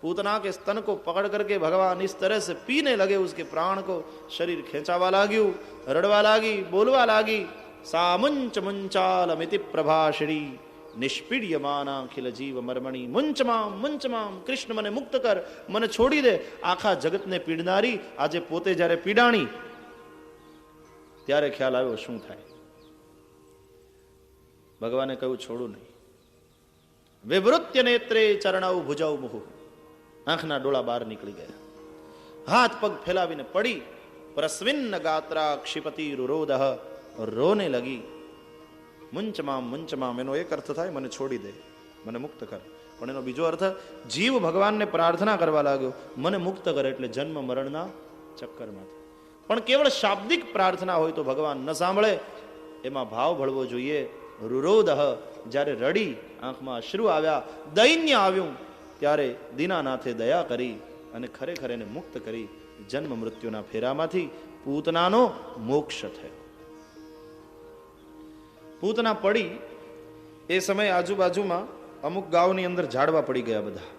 पूतना के स्तन को पकड़ करके भगवान इस तरह से पीने लगे, उसके प्राण को शरीर खेचावा लाग्યું, રડવા લાગી, બોલવા લાગી. सा मुंच मुंचालमिति प्रभाषिणी निष्पीड्यमाना अखिल जीव मर्मणी. मुंच माम કૃષ્ણ મને મુક્ત કર, મને છોડી દે. આખા જગતને પીડનારી આજે પોતે જ્યારે પીડાણી ત્યારે ખ્યાલ આવ્યો શું થાય. ભગવાને કહ્યું છોડું નહીં. વિવૃત્ય નેત્રે ચરણૌ ભુજૌ મુહુ. આંખના ડોળા બહાર નીકળી ગયા, હાથ પગ ફેલાવીને પડી. પ્રસ્વિન્ન ગાત્રા ક્ષિપતિ રુરોદહ, રોને લગી. મુંચ મામ એનો એક અર્થ થાય મને છોડી દે, મને મુક્ત કર. પણ એનો બીજો અર્થ, જીવ ભગવાનને પ્રાર્થના કરવા લાગ્યો મને મુક્ત કર, એટલે જન્મ મરણના ચક્કરમાંથી. પણ કેવળ શાબ્દિક પ્રાર્થના હોય તો ભગવાન ન સાંભળે, એમાં ભાવ ભળવો જોઈએ. રુરોદહ, જ્યારે રડી, આંખમાં અશ્રુ આવ્યા, દૈન્ય આવ્યું, ત્યારે દીનાનાથે દયા કરી અને ખરેખર એને મુક્ત કરી. જન્મ મૃત્યુના ફેરામાંથી પૂતનાનો મોક્ષ થયો. પૂતના પડી એ સમયે આજુબાજુમાં અમુક ગામની અંદર ઝાડવા પડી ગયા, બધા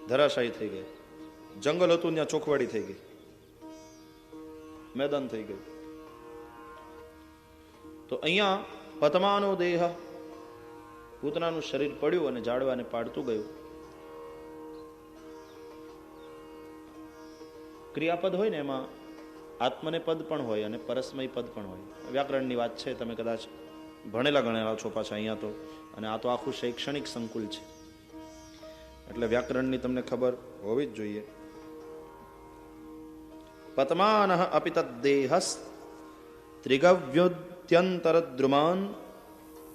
ધરાશાયી થઈ ગયા. જંગલ હતું ત્યાં ચોખવાડી થઈ ગઈ, મેદાન થઈ ગયું. તો અહીંયા પદ્માનો દેહ, પૂતનાનું શરીર પડ્યું અને ઝાડવાને પાડતું ગયું. ક્રિયાપદ હોય ને એમાં આત્મને પદ પણ હોય અને પરસ્મય પદ પણ હોય. વ્યાકરણની વાત છે, તમે કદાચ ભણેલા ગણેલા છો પાછા અહીંયા તો, અને આ તો આખું શૈક્ષણિક સંકુલ છે એટલે વ્યાકરણની તમને ખબર હોવી જ જોઈએ. પદ્માન અપિ તદ્દેહસ ત્રિગવ્યોદ્યંતરદ્રુમાન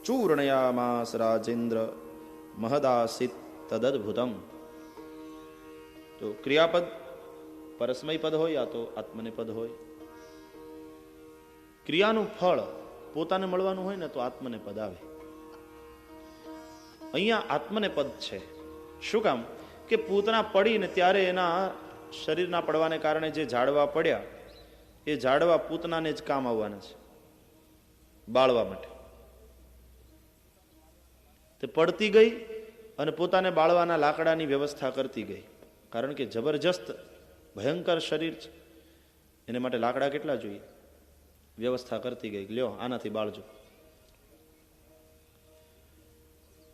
ચૂર્ણયામાસ રાજેન્દ્ર મહદાસિત તદદ્ભુતમ. તો ક્રિયાપદ પરસ્મય પદ હોય, આ તો આત્મનેપદ હોય. ક્રિયાનું ફળ પોતાને મળવાનું હોય ને તો આત્મને પદ આવે. અહીંયા આત્મને પદ છે. શું કામ? કે પૂતના પડીને ત્યારે એના શરીરના પડવાને કારણે જે ઝાડવા પડ્યા એ ઝાડવા પૂતનાને જ કામ આવવાના છે, બાળવા માટે. તે પડતી ગઈ અને પોતાને બાળવાના લાકડાની વ્યવસ્થા કરતી ગઈ, કારણ કે જબરજસ્ત ભયંકર શરીર છે, એને માટે લાકડા કેટલા જોઈએ. વ્યવસ્થા કરતી ગઈ, લ્યો આનાથી બાળજો.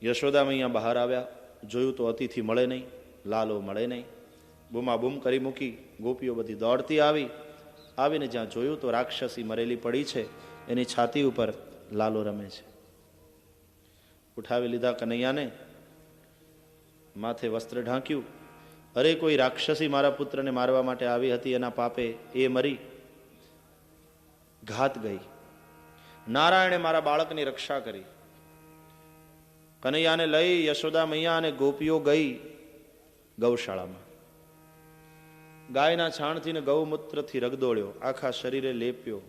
યશોદા મૈયા બહાર આવ્યા, જોયું તો અતિથિ મળે નહીં, લાલો મળે નહીં. બૂમા બૂમ કરી મૂકી, ગોપીઓ બધી દોડતી આવી. આવીને જ્યાં જોયું તો રાક્ષસી મરેલી પડી છે, એની છાતી ઉપર લાલો રમે છે. ઉઠાવી લીધા કનૈયાને, માથે વસ્ત્ર ઢાંક્યું. અરે કોઈ રાક્ષસી મારા પુત્રને મારવા માટે આવી હતી, એના પાપે એ મરી, ઘાત ગઈ. નારાયણે મારા બાળકની રક્ષા કરી. કનૈયાને લઈ યશોદા મૈયા અને ગોપીઓ ગઈ ગૌશાળામાં. ગાયના છાણથી ને ગૌમૂત્રથી રગદોળ્યો, આખા શરીરે લેપ્યો.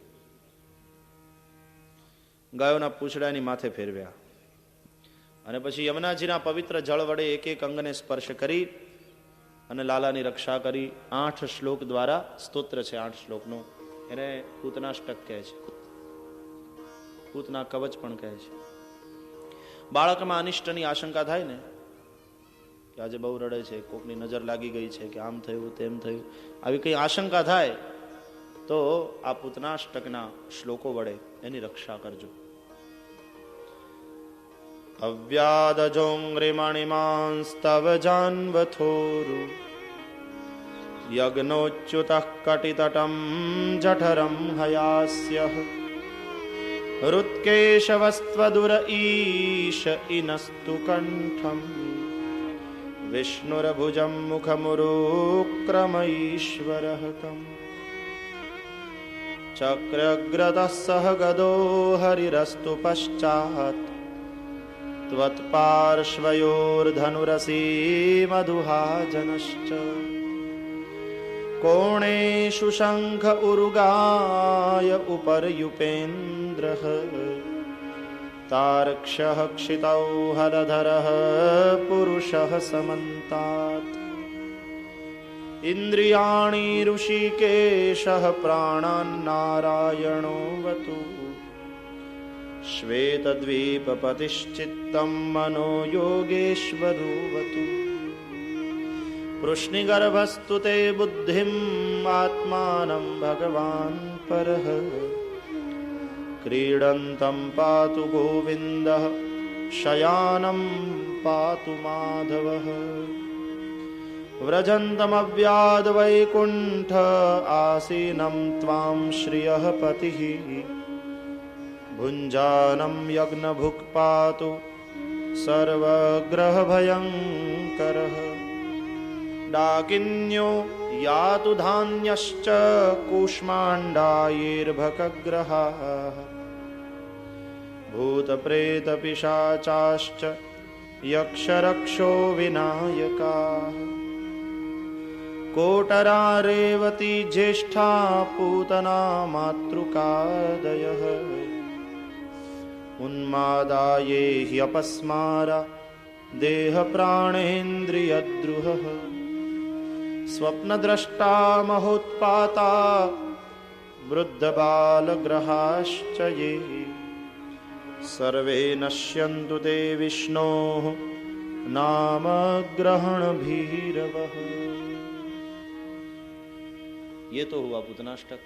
ગાયોના પૂંછડાની માથે ફેરવ્યા અને પછી યમુનાજીના પવિત્ર જળ વડે એક એક અંગને સ્પર્શ કરી અને લાલાની રક્ષા કરી. 8 શ્લોક દ્વારા સ્તોત્ર છે, 8 શ્લોકનું. એને પૂતનાષ્ટક કહે છે, પૂતના કવચ પણ કહે છે. બાળકમાં અનિષ્ટની આશંકા થાય ને, કે આજે બહુ રડે છે, કોકની નજર લાગી ગઈ છે, કે આમ થયું તેમ થયું, આવી કઈ આશંકા થાય તો આ પૂતનાષ્ટકના શ્લોકો વડે એની રક્ષા કરજો. અવ્યાદજોંગ્રિમણિમાંસ્તવ જાન્વથોરુ યજ્ઞોચ્યુતઃ કટિતટં જઠરં હયાસ્યઃ હૃત્કેશવસ્ત્વદુર ઈશ ઇનસ્તુ કંઠમ વિષ્ણુરભુજં મુખમુરુક્રમૈશ્વરઃ કમ ચક્રગ્રતઃ સહ ગદો હરિરસ્તુ પશ્ચાત ત્વત્પાર્શ્વયોર્ધનુરસી મધુહાજનશ્ચ કોણેષુ શંખ ઉરુગાય ઉપર્યુપેન્દ્રઃ તાર્ક્ષ્યઃ ક્ષિતૌ હલધરઃ પુરુષઃ સમંતાત ઇન્દ્રિયાણિ ઋષિકેશઃ પ્રાણાન્નારાયણો વતુ શ્વેતદ્વીપપતિશ્ચિત્તં મનો યોગેશ્વરો વતુ વૃષ્ણિગર્ભસ્તુ તે બુદ્ધિમ આત્માनं ભગવાન પરઃ ક્રીડન્तं પાતુ ગોવિંદઃ શયાनं પાતુ માધવઃ વ્રજन्तमव्याद वैकुण्ठ आसीनं त्वां श्रियः पतिः भुञ्जानं यज्ञभुक् पातु सर्वग्रहभयङ्करः डाकिन्यो यातु धान्यश्च कूष्माण्डायैर्भकग्रहाः भूतप्रेतपिशाचाश्च यक्षरक्षो विनायकाः कोटरा रेवती ज्येष्ठा पूतना मातृकादयः उन्मादाये ह्यपस्मारा देह प्राणेन्द्रियद्रुहः स्वप्नद्रष्टा महोत्पाता वृद्धबालग्रहाश्च ये सर्वे नश्यन्तु ते विष्णोः नामग्रहणभीरवः। ये तो हुआ पूतनाष्टक।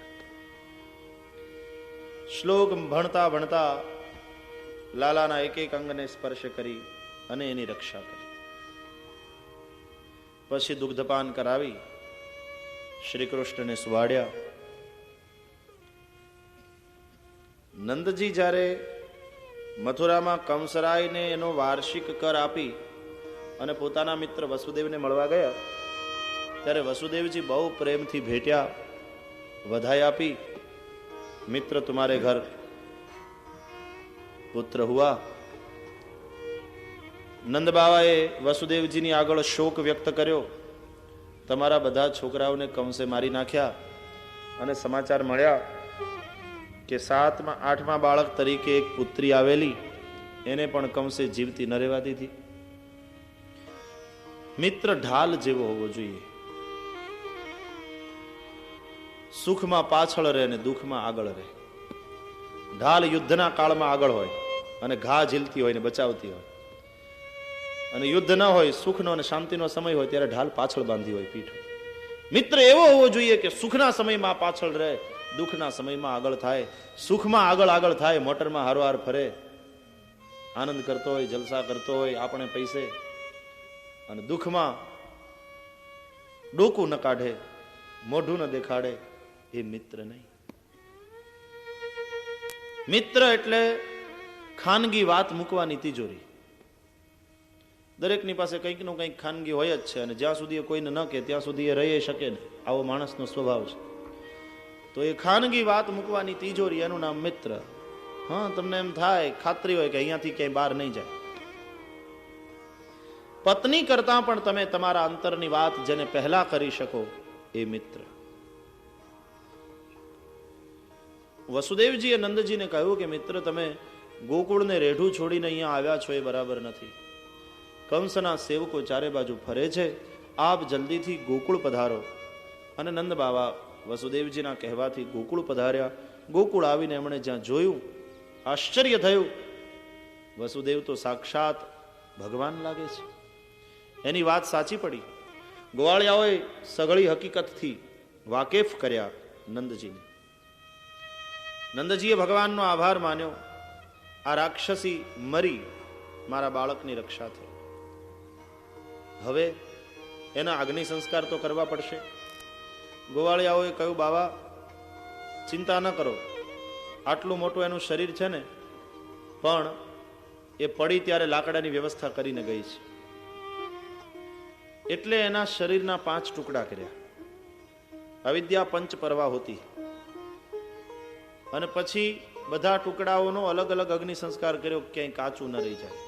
શ્લોક ભણતા ભણતા લાલાના એક એક અંગને સ્પર્શ કરી અને એની રક્ષા કરી. પછી દુગ્ધપાન કરાવી શ્રી કૃષ્ણને સુવાડ્યા. નંદજી જ્યારે મથુરામાં કંસરાયને એનો વાર્ષિક કર આપી અને પોતાના મિત્ર વસુદેવને મળવા ગયા ત્યારે વસુદેવજી બહુ પ્રેમથી ભેટ્યા, વધાઈ આપી. મિત્ર તુમારે ઘર પુત્ર હુઆ. નંદ બાવાએ વસુદેવજીની આગળ શોક વ્યક્ત કર્યો. તમારા બધા છોકરાઓને કંસે મારી નાખ્યા અને સમાચાર મળ્યા કે 7મા 8મા બાળક તરીકે એક પુત્રી આવેલી, એને પણ કંસે જીવતી ન રહેવા દીધી. મિત્ર ઢાલ જેવો હોવો જોઈએ, સુખમાં પાછળ રહે ને દુઃખમાં આગળ રહે. ઢાલ યુદ્ધના કાળમાં આગળ હોય અને ઘા ઝીલતી હોય ને બચાવતી હોય, અને યુદ્ધ ન હોય, સુખનો અને શાંતિનો સમય હોય ત્યારે ઢાલ પાછળ બાંધી હોય પીઠ. મિત્ર એવો હોવો જોઈએ કે સુખના સમયમાં પાછળ રહે, દુઃખના સમયમાં આગળ થાય. સુખમાં આગળ થાય, મોટરમાં હારોહાર ફરે, આનંદ કરતો હોય, જલસા કરતો હોય આપણે પૈસે, અને દુઃખમાં ડોકું ન કાઢે, મોઢું ન દેખાડે. એ મિત્ર નહીં. મિત્ર એટલે ખાનગી વાત મૂકવાની તિજોરી. દરેકની પાસે કંઈક નું કંઈક ખાનગી હોય જ છે, અને જ્યાં સુધી એ કોઈને ન કહે ત્યાં સુધી એ રહી શકે ને. આવો માણસનો સ્વભાવ છે. તો એ ખાનગી વાત મૂકવાની તિજોરી, એનું નામ મિત્ર. હા, તમને એમ થાય, ખાતરી હોય કે અહીંયાથી ક્યાંય બહાર નહીં જાય. પત્ની કરતા પણ તમે તમારા અંતરની વાત જેને પહેલા કરી શકો એ મિત્ર. વસુદેવજીએ નંદજીને કહ્યું કે મિત્ર, તમે ગોકુળને રેઢું છોડીને અહીંયા આવ્યા છો એ બરાબર નથી. કંસના સેવકો ચારે બાજુ ફરે છે, આપ જલ્દીથી ગોકુળ પધારો. અને નંદ બાવા વસુદેવજીના કહેવાથી ગોકુળ પધાર્યા. ગોકુળ આવીને એમણે જ્યાં જોયું, આશ્ચર્ય થયું. વસુદેવ તો સાક્ષાત ભગવાન લાગે છે. એની વાત સાચી પડી. ગોવાળિયાઓએ સઘળી હકીકતથી વાકેફ કર્યા નંદજીને. નંદજીએ ભગવાનનો આભાર માન્યો. આ રાક્ષસી મરી, મારા બાળકની રક્ષા થઈ. હવે એના અગ્નિ સંસ્કાર તો કરવા પડશે. ગોવાળિયાઓએ કહ્યું, બાબા ચિંતા ન કરો, આટલું મોટું એનું શરીર છે ને, પણ એ પડી ત્યારે લાકડાની વ્યવસ્થા કરીને ગઈ છે, એટલે એના શરીરના 5 ટુકડા કર્યા. અવિદ્યા પંચ પરવા હોતી. અને પછી બધા ટુકડાઓનો અલગ અલગ અગ્નિ સંસ્કાર કર્યો, ક્યાંય કાચું ન રહી જાય,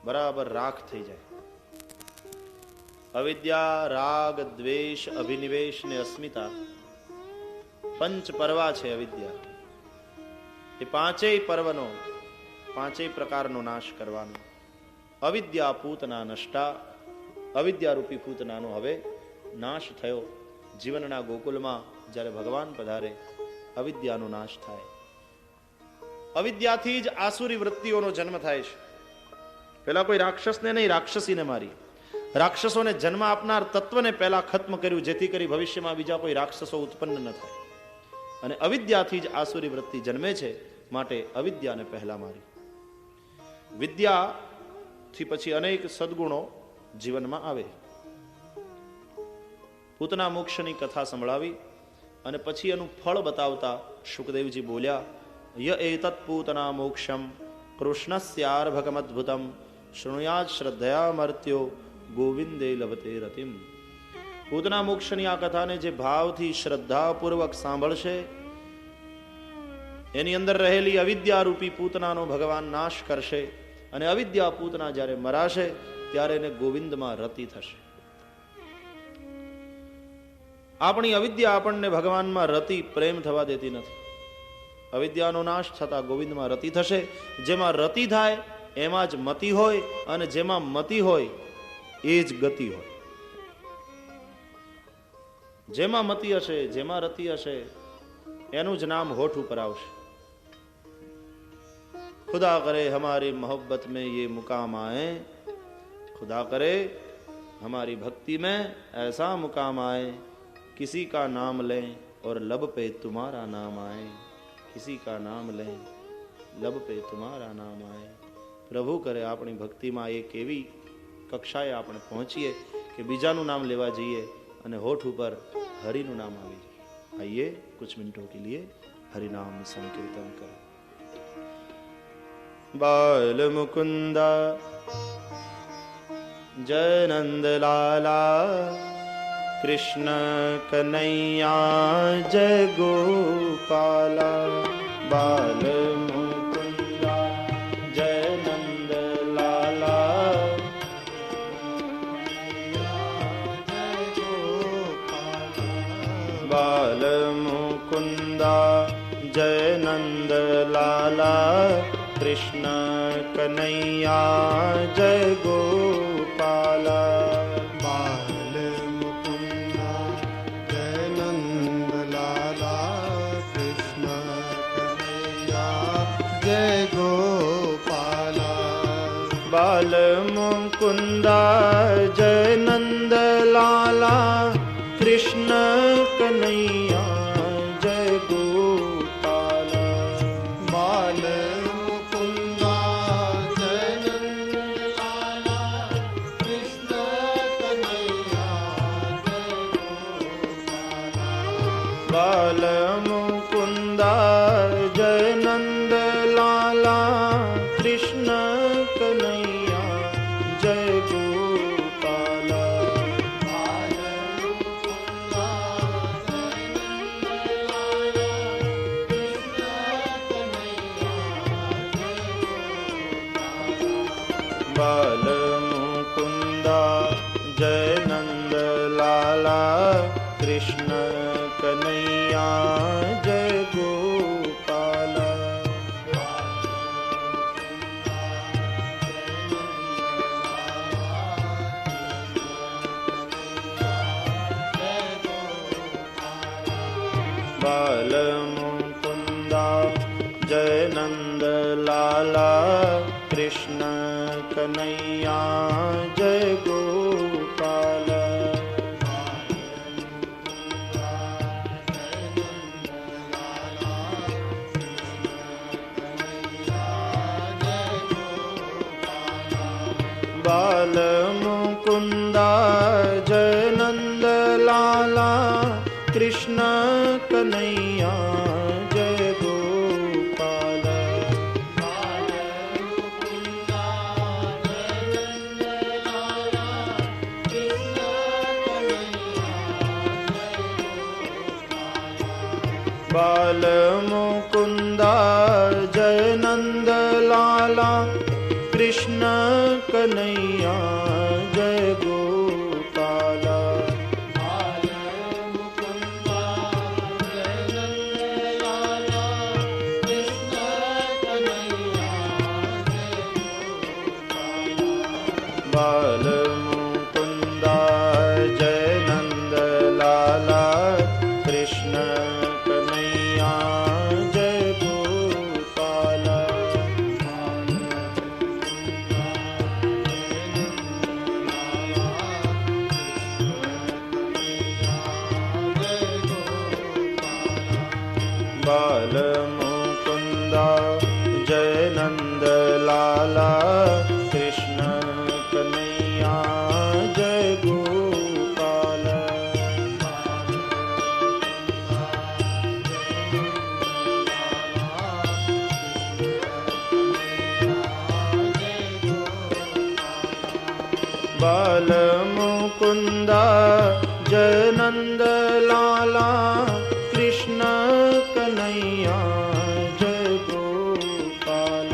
બરાબર રાખ થઈ જાય. અવિદ્યા, રાગ, દ્વેષ, અભિનિવેશ ને અસ્મિતા પંચ પરવા છે અવિદ્યા. એ 5 પર્વનો 5 પ્રકારનો નાશ કરવાનો. અવિદ્યા પૂતના નષ્ટા, અવિદ્યા રૂપી પૂતનાનો હવે નાશ થયો. જીવનના ગોકુલમાં જ્યારે ભગવાન પધારે, અવિદ્યાનો નાશ થાય. અવિદ્યાથી જ આસુરી વૃત્તિઓનો જન્મ થાય છે. પેલા કોઈ રાક્ષસને નહીં, રાક્ષસીને મારી. રાક્ષસોને જન્મ આપનાર તત્વને પહેલા ખત્મ કર્યું, જેથી કરી ભવિષ્યમાં બીજા કોઈ રાક્ષસો ઉત્પન્ન ન થાય. અને અવિદ્યાથી જ આસુરી વૃત્તિ જન્મે છે, માટે અવિદ્યાને પહેલા મારી. વિદ્યાથી પછી અનેક સદગુણો જીવનમાં આવે. પૂતના મોક્ષની કથા સંભળાવી અને પછી એનું ફળ બતાવતા શુકદેવજી બોલ્યા, ય એતત પૂતના મોક્ષમ કૃષ્ણસ્યાર્ભકમદ્ભુતમ શૃણુયાત શ્રદ્ધયા મર્ત્યો ગોવિંદે લભતે રતિમ. પૂતના મોક્ષની આ કથાને જે ભાવથી શ્રદ્ધાપૂર્વક સાંભળશે, એની અંદર રહેલી અવિદ્યા રૂપી પૂતનાનો ભગવાન નાશ કરશે. અને અવિદ્યા પૂતના જ્યારે મરાશે ત્યારે એને ગોવિંદમાં રતિ થશે. આપણી અવિદ્યા આપણને ભગવાનમાં રતિ પ્રેમ થવા દેતી નથી. અવિદ્યાનો નાશ થતા ગોવિંદમાં રતિ થશે. જેમાં રતિ થાય એમાં જ મતિ હોય, અને જેમાં મતિ હોય એ જ ગતિ હોય. જેમાં મતિ હશે, જેમાં રતિ હશે, એનું જ નામ હોઠ ઉપર આવશે. खुदा करे हमारी मोहब्बत में ये मुकाम आए, खुदा करे हमारी भक्ति में ऐसा मुकाम आए, किसी का नाम लें और लब पे तुम्हारा नाम आए, किसी का नाम लें लब पे तुम्हारा नाम आए. પ્રભુ કરે આપણી ભક્તિમાં એક એવી કક્ષાએ આપણે પહોંચીએ કે બીજાનું નામ લેવા જઈએ અને હોઠ ઉપર હરિનું નામ આવી જાય. આइए कुछ मिनटों के लिए हरिनाम संकीर्तन करें. बाल मुकुंदा जय नंद लाला, कृष्ण कन्हैया जय गोपाला. बाल मुकुंदा जय नंद लाला, बाल मुकुंदा जय नंद लाला, कृष्ण कन्हैया जय गोपाला. बाल मुकुंदा जय नंद लाला, कृष्ण कन्हैया जय गोपाला. बाल मुकुंदा जय नंद लाला, कृष्ण कन्हैया जय गोपाला. बाल बाल मुकुंदा जय नंद लाला, कृष्ण कन्हैया जय गोपाला. बाल मुकुंदा जय नंद लाला, कृष्ण कन्हैया जय गोपाला. बाल मुकुंदा जय नंद लाला, कृष्ण कन्हैया जय गोपाला. बाल मुकुंदा जय नंद लाला, कृष्ण कन्हैया जय गोपाला. बाल मुकुंदा जय नंद लाला, કનૈયા જય ગોપાલ બાલ મુકુંદા જય નંદ લાલા કૃષ્ણ કનૈયા જય ગોપાલ બાલ મુકુંદા જય નંદ લાલા કૃષ્ણ કનૈયા જય ગોપાલ બાલ મુકુંદા જય નંદ લાલા કૃષ્ણ કનૈયા જય ગોપાલ બાલ મુકુંદા જય નંદ લાલા કૃષ્ણ કનૈયા જય ગોપાલ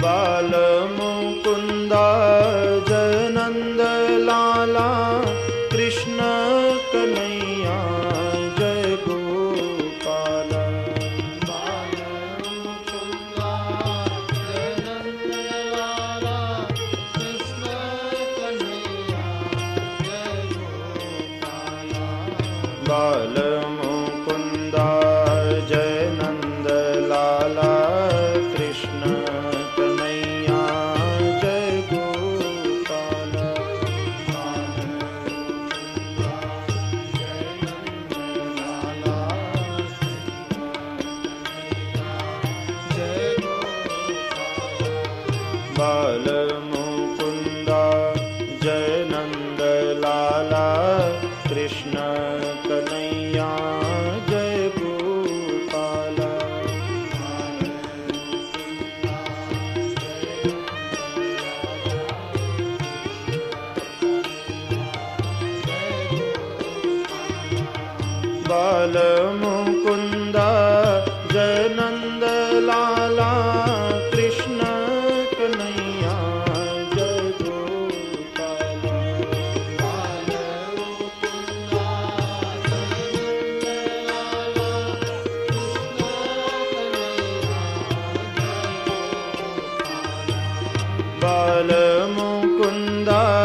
બાલ મુકુંદા જય નંદ લાલા કૃષ્ણ કનૈયા જય ગોપાલ બાલ મુકુંદા જય નંદ લાલા કૃષ્ણ કનૈયા જય ગોપાલ બાલ મુકુંદા જય નંદ લાલા કૃષ્ણ કનૈયા જય ગોપાલ બાલ મુકુંદા જય નંદ લાલા કૃષ્ણ કનૈયા જય ગોપાલ બાલ મુકુંદા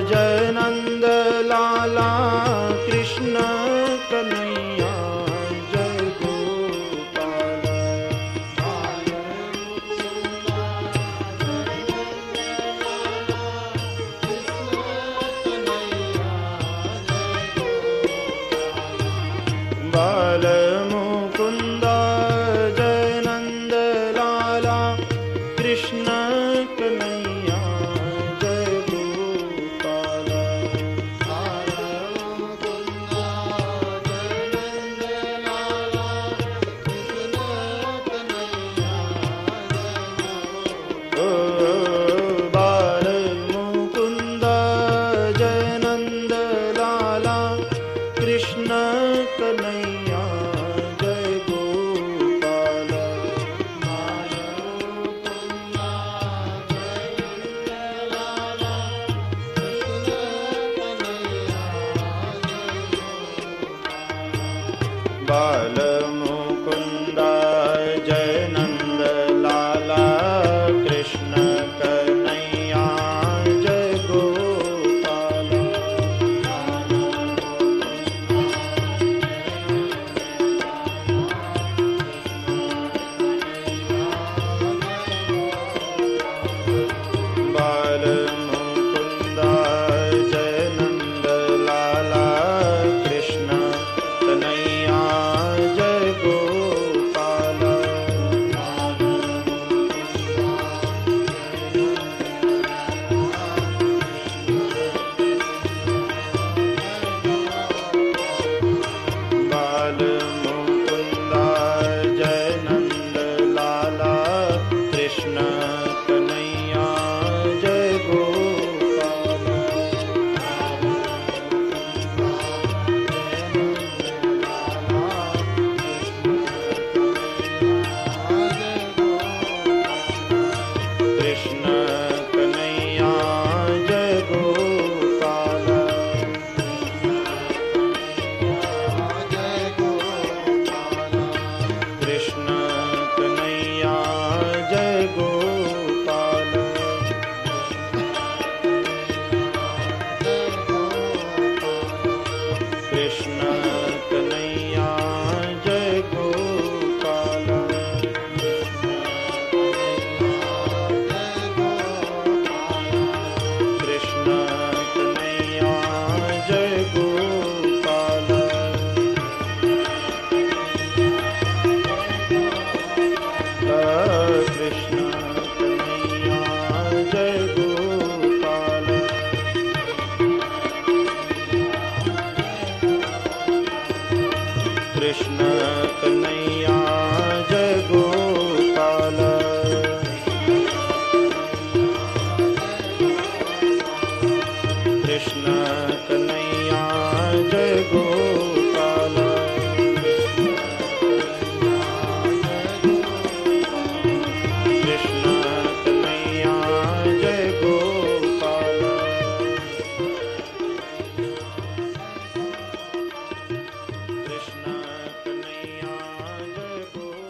જય નંદ લાલા કૃષ્ણ કનૈયા જય ગોપાલ બાલ મુકુંદા જય નંદ લાલા કૃષ્ણ કનૈયા જય ગોપાલ બાલ મુકુંદા જય નંદ લાલા કૃષ્ણ કનૈયા જય ગોપાલ બાલ મુકુંદા જય નંદ લાલા કૃષ્ણ કનૈયા જય ગોપાલ બાલ મુકુંદા જય નંદ લાલા કૃષ્ણ કનૈયા જય ગોપાલ કૃષ્ણ કનૈયા જય ગોપાલ જય ગોપાલ કૃષ્ણ કનૈયા જય ગોપાલ કૃષ્ણ કનૈયા જય ગોપાલ કૃષ્ણ કનૈયા જય ગોપાલ કૃષ્ણ કનૈયા જય ગોપાલ કૃષ્ણ કનૈયા જય ગોપાલ કૃષ્ણ કનૈયા જય ગોપાલ કૃષ્ણ કનૈયા જય ગોપાલ કૃષ્ણ કનૈયા જય ગોપાલ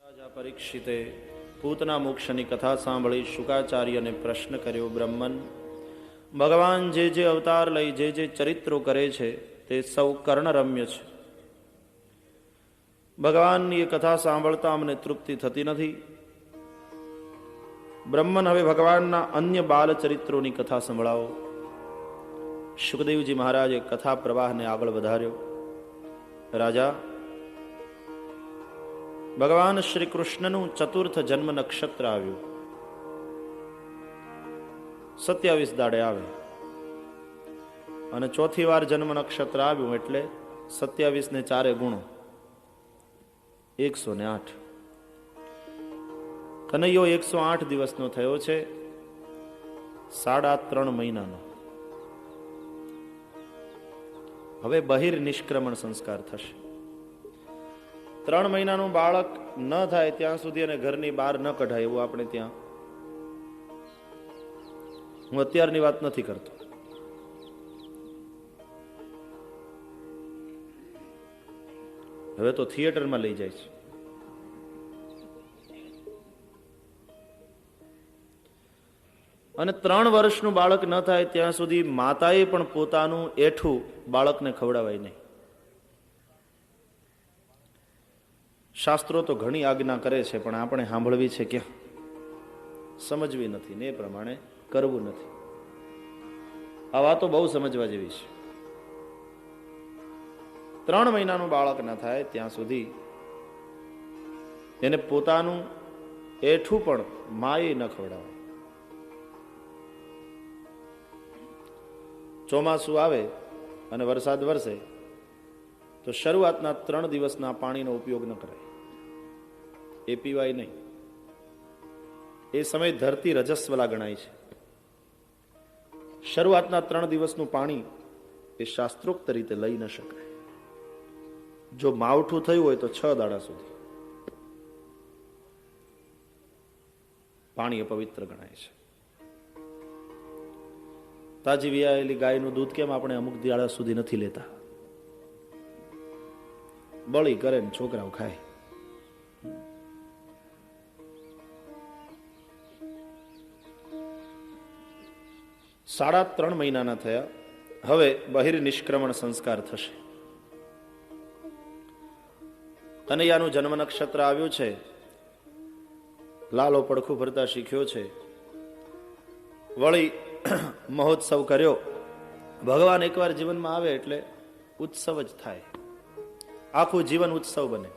રાજા પરીક્ષિતે પૂતના મોક્ષની કથા સાંભળી શુકાચાર્યને પ્રશ્ન કર્યો, બ્રહ્મન, ભગવાન જે જે અવતાર લઈ જે જે ચરિત્રો કરે છે તે સૌ કર્ણરમ્ય છે. ભગવાનની એ કથા સાંભળતા અમને તૃપ્તિ થતી નથી. બ્રહ્મન, હવે ભગવાનના અન્ય બાલ ચરિત્રોની કથા સંભળાવો. શુકદેવજી મહારાજે કથા પ્રવાહને આગળ વધાર્યો. રાજા, ભગવાન શ્રી કૃષ્ણનું ચતુર્થ જન્મ નક્ષત્ર આવ્યું. 27 દાડે આવે અને ચોથી વાર જન્મ નક્ષત્ર આવ્યું એટલે 27 ને 4 ગુણો 108. કનૈયો 108 દિવસનો થયો છે, 3.5 મહિનાનો. હવે બહિર નિષ્ક્રમણ સંસ્કાર થશે. 3 મહિનાનું બાળક ન થાય ત્યાં સુધી અને ઘરની બહાર ન કઢાય એવું આપણે ત્યાં, હું અત્યારની વાત નથી કરતો, હવે તો થિયેટરમાં લઈ જાય છે. અને 3 વર્ષનું બાળક ન થાય ત્યાં સુધી માતાએ પણ પોતાનું એઠું બાળકને ખવડાવાય નહીં. શાસ્ત્રો તો ઘણી આજ્ઞા કરે છે, પણ આપણે સાંભળવી છે ક્યાં, સમજવી નથી ને એ પ્રમાણે કરવું નથી. આ વાતો બહુ સમજવા જેવી છે. 3 મહિનાનું બાળક ન થાય ત્યાં સુધી એને પોતાનું એઠું પણ માએ ન ખવડાવે. ચોમાસું આવે અને વરસાદ વરસે તો શરૂઆતના 3 દિવસના પાણીનો ઉપયોગ ન કરાય, એ પીવાય નહીં. એ સમય ધરતી રજસ્વલા ગણાય છે. શરૂઆતના 3 દિવસનું પાણી એ શાસ્ત્રોક્ત રીતે લઈ ન શકાય. જો માવઠું થયું હોય તો 6 દાડા સુધી પાણી અપવિત્ર ગણાય છે. તાજી વિયાયેલી ગાયનું દૂધ કેમ આપણે અમુક દાડા સુધી નથી લેતા? બળી કરે ને છોકરાઓ ખાય. સાડા 3 મહિનાના થયા, હવે બહિર નિષ્ક્રમણ સંસ્કાર થશે. કનૈયાનું જન્મ નક્ષત્ર આવ્યું છે, લાલો પડખું ભરતા શીખ્યો છે, વળી મહોત્સવ કર્યો. ભગવાન એકવાર જીવનમાં આવે એટલે ઉત્સવ જ થાય, આખું જીવન ઉત્સવ બને.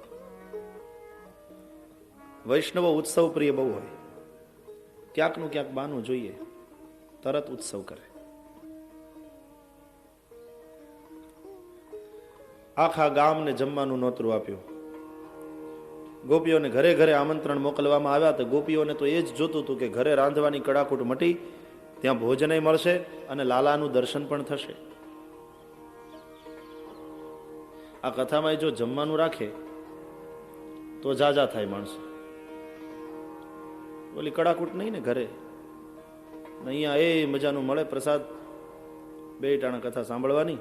વૈષ્ણવો ઉત્સવ પ્રિય બહુ હોય, ક્યાંકનું ક્યાંક બાનું જોઈએ તરત ઉત્સવ કરે. આખા ગામને જમવાનું નોતરું આપ્યું. ગોપીઓને ઘરે ઘરે આમંત્રણ મોકલવામાં આવ્યા તો ગોપીઓને તો એ જ જોતું હતું કે ઘરે રાંધવાની કડાકૂટ મટી, ત્યાં ભોજનય મળશે અને લાલાનું દર્શન પણ થશે. આ કથામાં જો જમવાનું રાખે તો જાજા થાય માણસો. ઓલી કડાકૂટ નહીં ને ઘરે, અહીંયા એ મજાનું મળે પ્રસાદ. બે ટાણા કથા સાંભળવાની,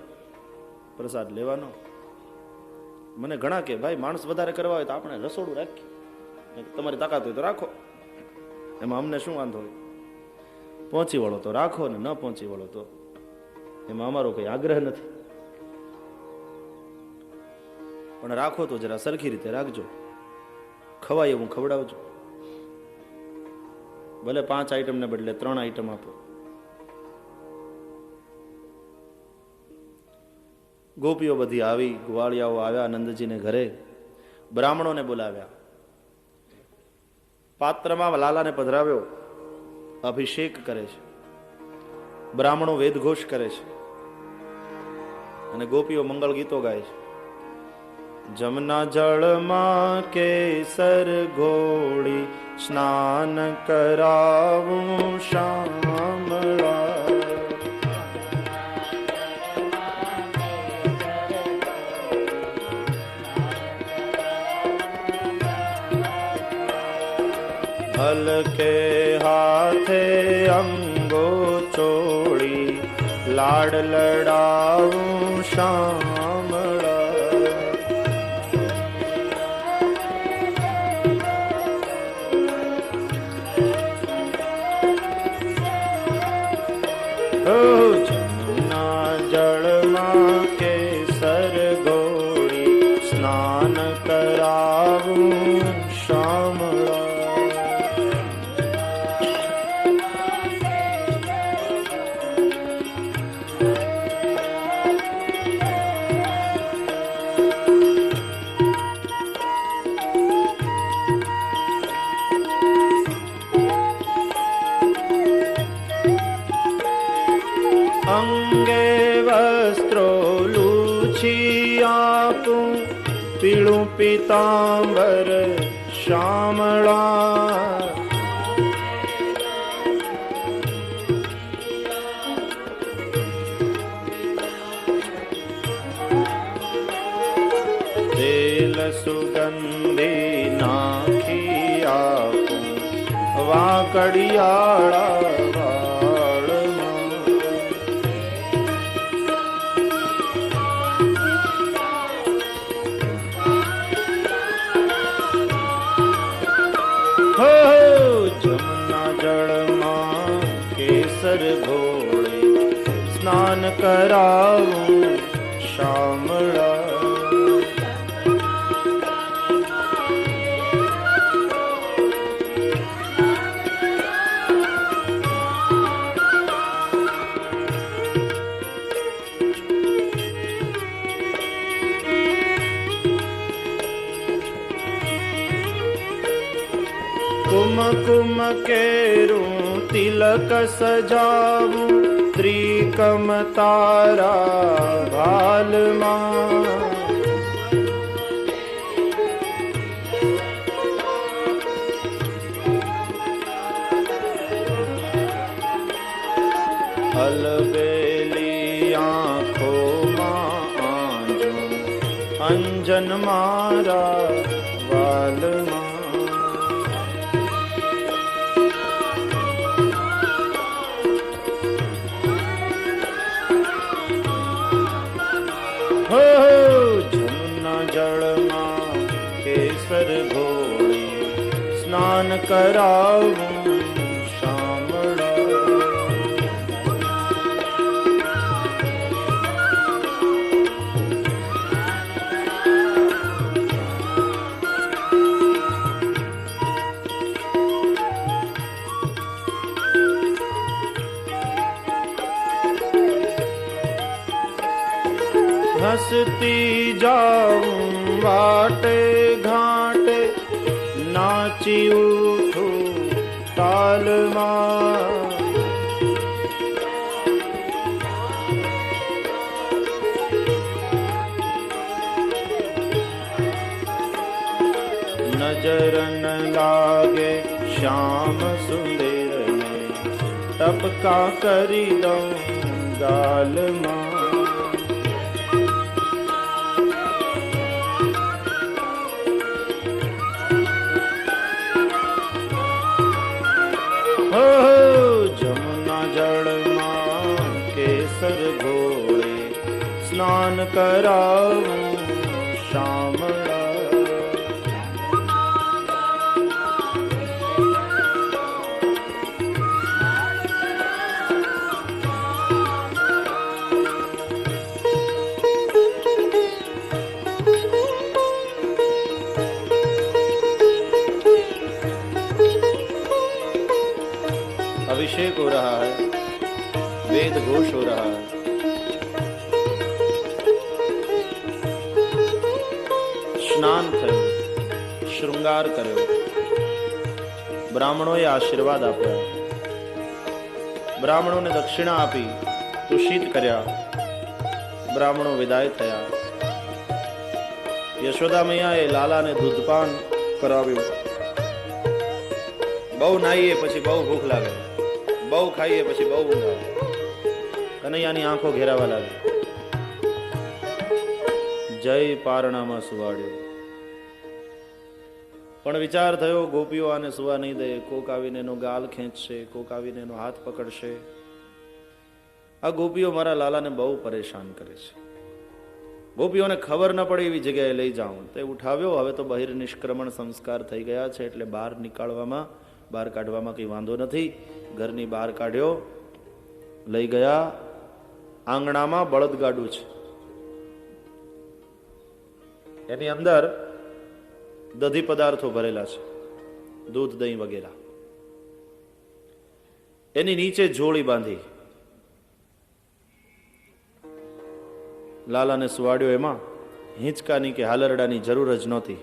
પ્રસાદ લેવાનો. મને ઘણા કે ભાઈ માણસ વધારે કરવા હોય તો આપણે રસોડું રાખીએ, તમારી તાકાત હોય તો રાખો, એમાં અમને શું વાંધો હોય. પહોંચી વળો તો રાખો ને ન પહોંચી વળો તો એમાં અમારો કઈ આગ્રહ નથી. પણ રાખો તો જરા સરખી રીતે રાખજો, ખવાય એવું ખવડાવજો. ભલે 5 આઈટમ ને બદલે 3 આઈટમ આપો. ગોપીઓ બધી આવી, ગુવાળિયાઓ આવ્યા નંદજીને ઘરે, બ્રાહ્મણોને બોલાવ્યા, પાત્રમાં લાલાને પધરાવ્યો, અભિષેક કરે છે, બ્રાહ્મણો વેદઘોષ કરે છે અને ગોપીઓ મંગળ ગીતો ગાય છે. જમના જળમાં કેસર ઘોળી સ્નાન કરાવું શામળા. હલકે હાથે અંગો ચોળી લાડ લડાવું શામળા. જમના જળમાં કેસર ગોળી સ્નાન કરાવું શામળા. અંગે વસ્ત્રો લૂછી આપું પીળું પીતાંબર શામળા. તેલ સુગંધી નાખી આપું વાકડિયાળા. જમના જળમાં કેસર ઘોળી સ્નાન કરાવું શામળા. કુમકુમ કેરું તિલક સજાવું ત્રિકમ તારા ભાલમાં. હલવેલી આંખોમાં આંજું અંજન મારા વાલમાં. જમના જળમાં કેસર ઘોળી સ્નાન કરાવું શામળા. હસતી જાઉં વાટે ઘાટે નાચી ઉઠું તાલમાં. નજર ન લાગે શ્યામ સુંદરને ટપકા કરી દઉં ગાલમાં. જમુના જળમાં કેસર ઘોળે સ્નાન કરાવું શામળા. अभिषेक हो रहा है, वेद घोष हो रहा है. स्नान થયું, શૃંગાર કર્યો, બ્રાહ્મણોએ આશીર્વાદ આપ્યા, બ્રાહ્મણોને દક્ષિણા આપી, તુષિત કર્યા, બ્રાહ્મણો વિદાય થયા. યશોદા મૈયાએ લાલાને દૂધપાન કરાવ્યું. બહુ નાહીએ પછી બહુ ભૂખ લાગે, બહુ ખાઈએ પછી બહુ ઊંઘ આવે. કનૈયાની આંખો ઘેરાવા લાગી. જય પારણામાં સુવાડ્યો. પણ વિચાર થયો ગોપીઓ આને સુવા નહીં દે, કોક આવીને એનો ગાલ ખેંચશે, કોક આવીને એનો હાથ પકડશે. આ ગોપીઓ મારા લાલાને બહુ પરેશાન કરે છે. ગોપીઓને ખબર ન પડે એવી જગ્યાએ લઈ જાઉં. તે ઉઠાવ્યો. હવે તો બહિર નિષ્ક્રમણ સંસ્કાર થઈ ગયા છે એટલે બહાર કાઢવામાં કંઈ વાંધો નથી. ઘરની બહાર કાઢ્યો, લઈ ગયા. આંગણામાં બળદગાડું છે, એની અંદર દધી પદાર્થો ભરેલા છે, દૂધ, દહીં વગેરે. એની નીચે જોળી બાંધી લાલાને સુવાડ્યો. એમાં હિંચકાની કે હાલરડાની જરૂર જ નહોતી.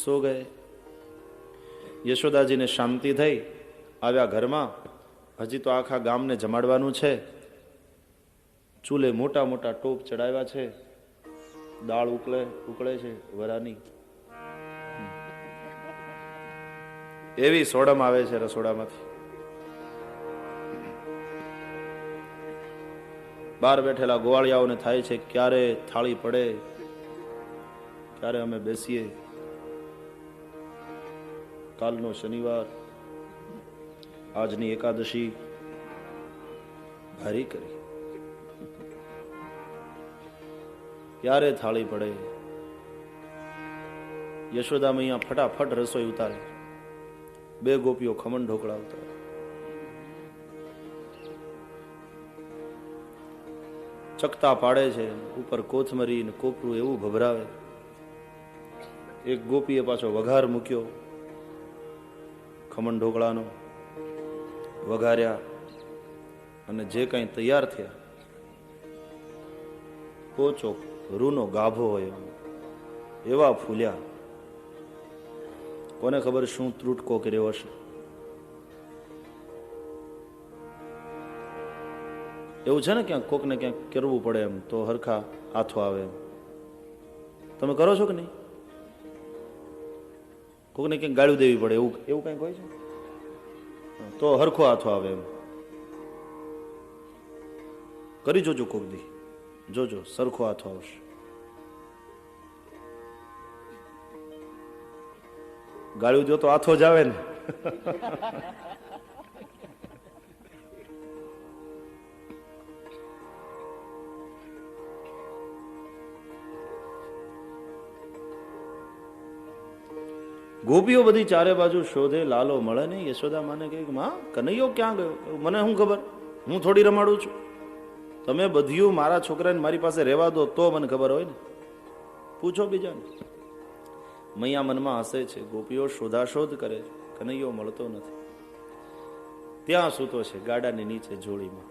સો ગયે. યશોદાજીને શાંતિ થઈ. આવ્યા ઘરમાં. હજી તો આખા ગામને જમાડવાનું છે. ચૂલે મોટા મોટા ટોપ ચડાવ્યા છે. દાળ ઉકળે છે વરાની. એવી સોડમ આવે છે રસોડામાંથી. બહાર બેઠેલા ગોવાળિયાઓને થાય છે ક્યારે થાળી પડે, ક્યારે અમે બેસીએ. કાલનો શનિવાર, આજની એકાદશી ભારી કરી, ક્યારે થાળી પડે. યશોદા મૈયા ફટાફટ રસોઈ ઉતારે. બે ગોપીઓ ખમણ ઢોકળા ઉતારે. ચકતા પાડે છે, ઉપર કોથમરી ને કોપરું એવું ભભરાવે. એક ગોપીએ પાછો વઘાર મૂક્યો ખમણ ઢોકળાનો. વઘાર્યા અને જે કંઈ તૈયાર થયા, પોચો રૂનો ગાભો હોય એવા ફૂલ્યા. કોને ખબર શું ત્રુટકો કર્યો હશે. એવું છે ને ક્યાંક કોકને ક્યાંક કરવું પડે એમ તો હરખા હાથો આવે એમ. તમે કરો છો કે નહીં? કોકને ક્યાંક ગાળું દેવી પડે એવું કંઈક હોય છે તો હરખો હાથો આવે એમ. કરી જોજો કોક દી, જોજો સરખો હાથો આવશે. ગાળું દો તો હાથો જ આવે ને. ગોપીઓ બધી ચારે બાજુ શોધે, લાલો મળે નહીં. યશોદા માને કહે માં કનૈયો ક્યાં ગયો? મને શું ખબર, હું થોડી રમાડું છું. તમે બધું મારા છોકરાને મારી પાસે રહેવા દો તો મને ખબર હોય ને, પૂછો બીજાને. મૈયા મનમાં હસે છે. ગોપીઓ શોધાશોધ કરે છે, કનૈયો મળતો નથી. ત્યાં સૂતો છે ગાડાની નીચે જોડીમાં.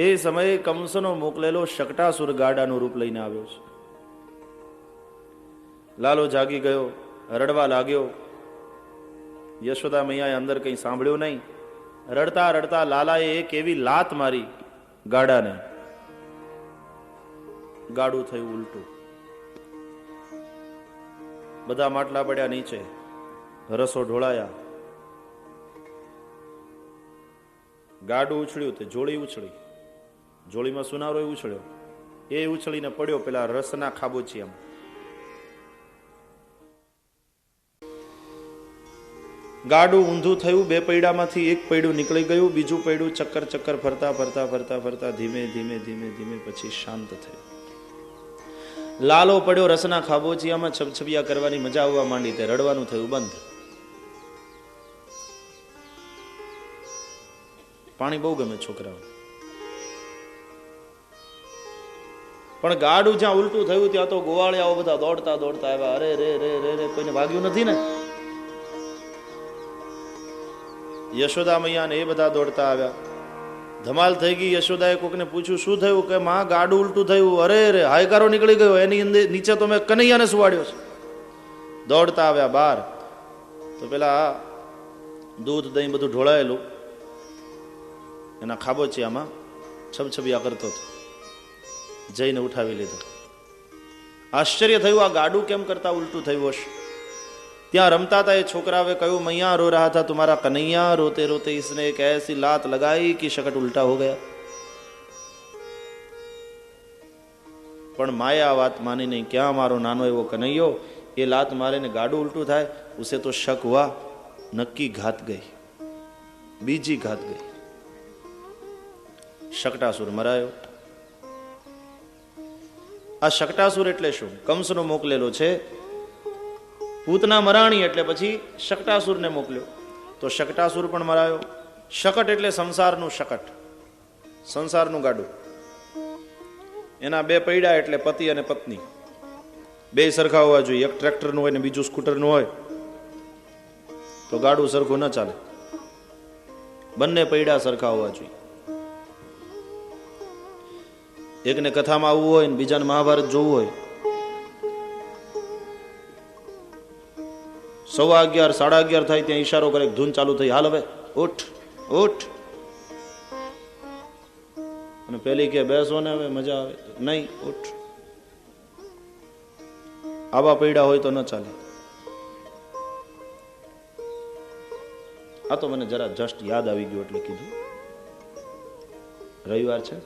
એ સમયે કંસનો મોકલેલો શકટાસુર ગાડાનું રૂપ લઈને આવ્યો છે. લાલો જાગી ગયો, રડવા લાગ્યો. યશોદા મૈયાએ અંદર કંઈ સાંભળ્યું નહીં. રડતા રડતા લાલાએ એક એવી લાત મારી ગાડાને, ગાડું થયું ઉલટું. બધા માટલા પડ્યા નીચે, રસો ઢોળાયા. ગાડું ઉછળ્યું તે જોળી ઉછળી, જોળીમાં સુનારો ઉછળ્યો, એ ઉછળીને પડ્યો પેલા રસના ખાબોચિયામાં. ગાડું ઊંધું થયું, બે પૈડામાંથી એક પૈડું નીકળી ગયું, બીજું પૈડું ચક્કર ચક્કર ફરતા ફરતા ફરતા ફરતા ધીમે ધીમે ધીમે ધીમે પછી શાંત થયું. લાલો પડ્યો રસના ખાબોચિયામાં, છબછબિયા કરવાની મજા આવવા માંડી, તે રડવાનું થયું બંધ. પાણી બહુ ગમે છોકરાઓ, પણ ગાડું જ્યાં ઉલટું થયું ત્યાં તો ગોવાળિયાઓ બધા દોડતા દોડતા આવ્યા. અરે રે રે રે રે, કોઈને વાગ્યું નથી ને? યશોદા મૈયા ને એ બધા દોડતા આવ્યા. ધમાલ થઈ ગઈ. યશોદાએ કોકને પૂછ્યું શું થયું? કે માં ગાડું ઉલટું થયું. અરે રે, હાયકારો નીકળી ગયો, એની અંદર નીચે તો મેં કનૈયાને સુવાડ્યો છે. દોડતા આવ્યા બહાર, તો પેલા દૂધ દહીં બધું ઢોળાયેલું એના ખાબોચિયામાં છબછબિયા કરતો હતો. જઈને ઉઠાવી લીધો. આશ્ચર્ય થયું, આ ગાડું કેમ કરતા ઉલટું થયું હશે? ત્યાં રમતા હતા એ છોકરાએ કહ્યું, મૈયા રો રહા था तुम्हारा कन्हैया, रोते रोते इसने एक ऐसी लात लगाई कि शकट उल्टा हो गया. પણ માયા વાત માની નહીં. ક્યાં મારો નાનો એવો કનૈયો, એ લાત મારે ને ગાડું ઉલટું થાય. ઉસે તો શક હુઆ, નક્કી ઘાત ગઈ, બીજી ઘાત ગઈ. શકટાસુર મરાયો. આ શકટાસુર એટલે શું? કંસનો મોકલેલો છે. પૂતના મરાણી એટલે પછી શકટાસુરને મોકલ્યો, તો શકટાસુર પણ મરાયો. શકટ એટલે સંસારનું શકટ, સંસારનું ગાડું. એના બે પૈડા એટલે પતિ અને પત્ની, બે સરખા હોવા જોઈએ. એક ટ્રેક્ટરનું હોય ને બીજું સ્કૂટરનું હોય તો ગાડું સરખું ન ચાલે. બંને પૈડા સરખા હોવા જોઈએ. એકને કથામાં આવવું હોય ને બીજાને મહાભારત જોવું હોય, 11:15 11:30 થાય ત્યાં ઈશારો કરે, ધૂન ચાલુ થઈ, હાલ હવે ઉઠ ઉઠ. અને પેલી કે બેસો ને હવે મજા આવે, નહીં ઉઠ. આવા પૈડા હોય તો ન ચાલે. આ તો મને જરા જસ્ટ યાદ આવી ગયું એટલે કીધું. રવિવાર છે,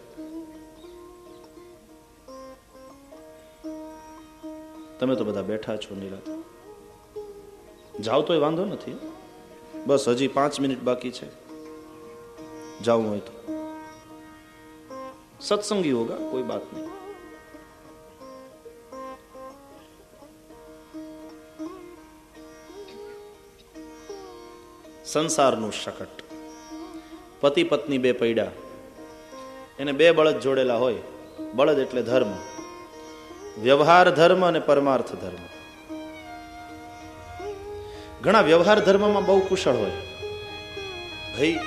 તમે તો બધા બેઠા છો નિરાંતે. જાઓ તોય વાંધો નથી, બસ હજી 5 મિનિટ બાકી છે. જાવું હોય તો સત્સંગી હોગા, કોઈ બાત નહીં. સંસારનું શકટ. પતિ પત્ની બે પૈડા, એને બે બળદ જોડેલા હોય. બળદ એટલે ધર્મ, વ્યવહાર ધર્મ અને પરમાર્થ ધર્મ. ઘણા વ્યવહાર ધર્મમાં બહુ કુશળ હોય. ભાઈ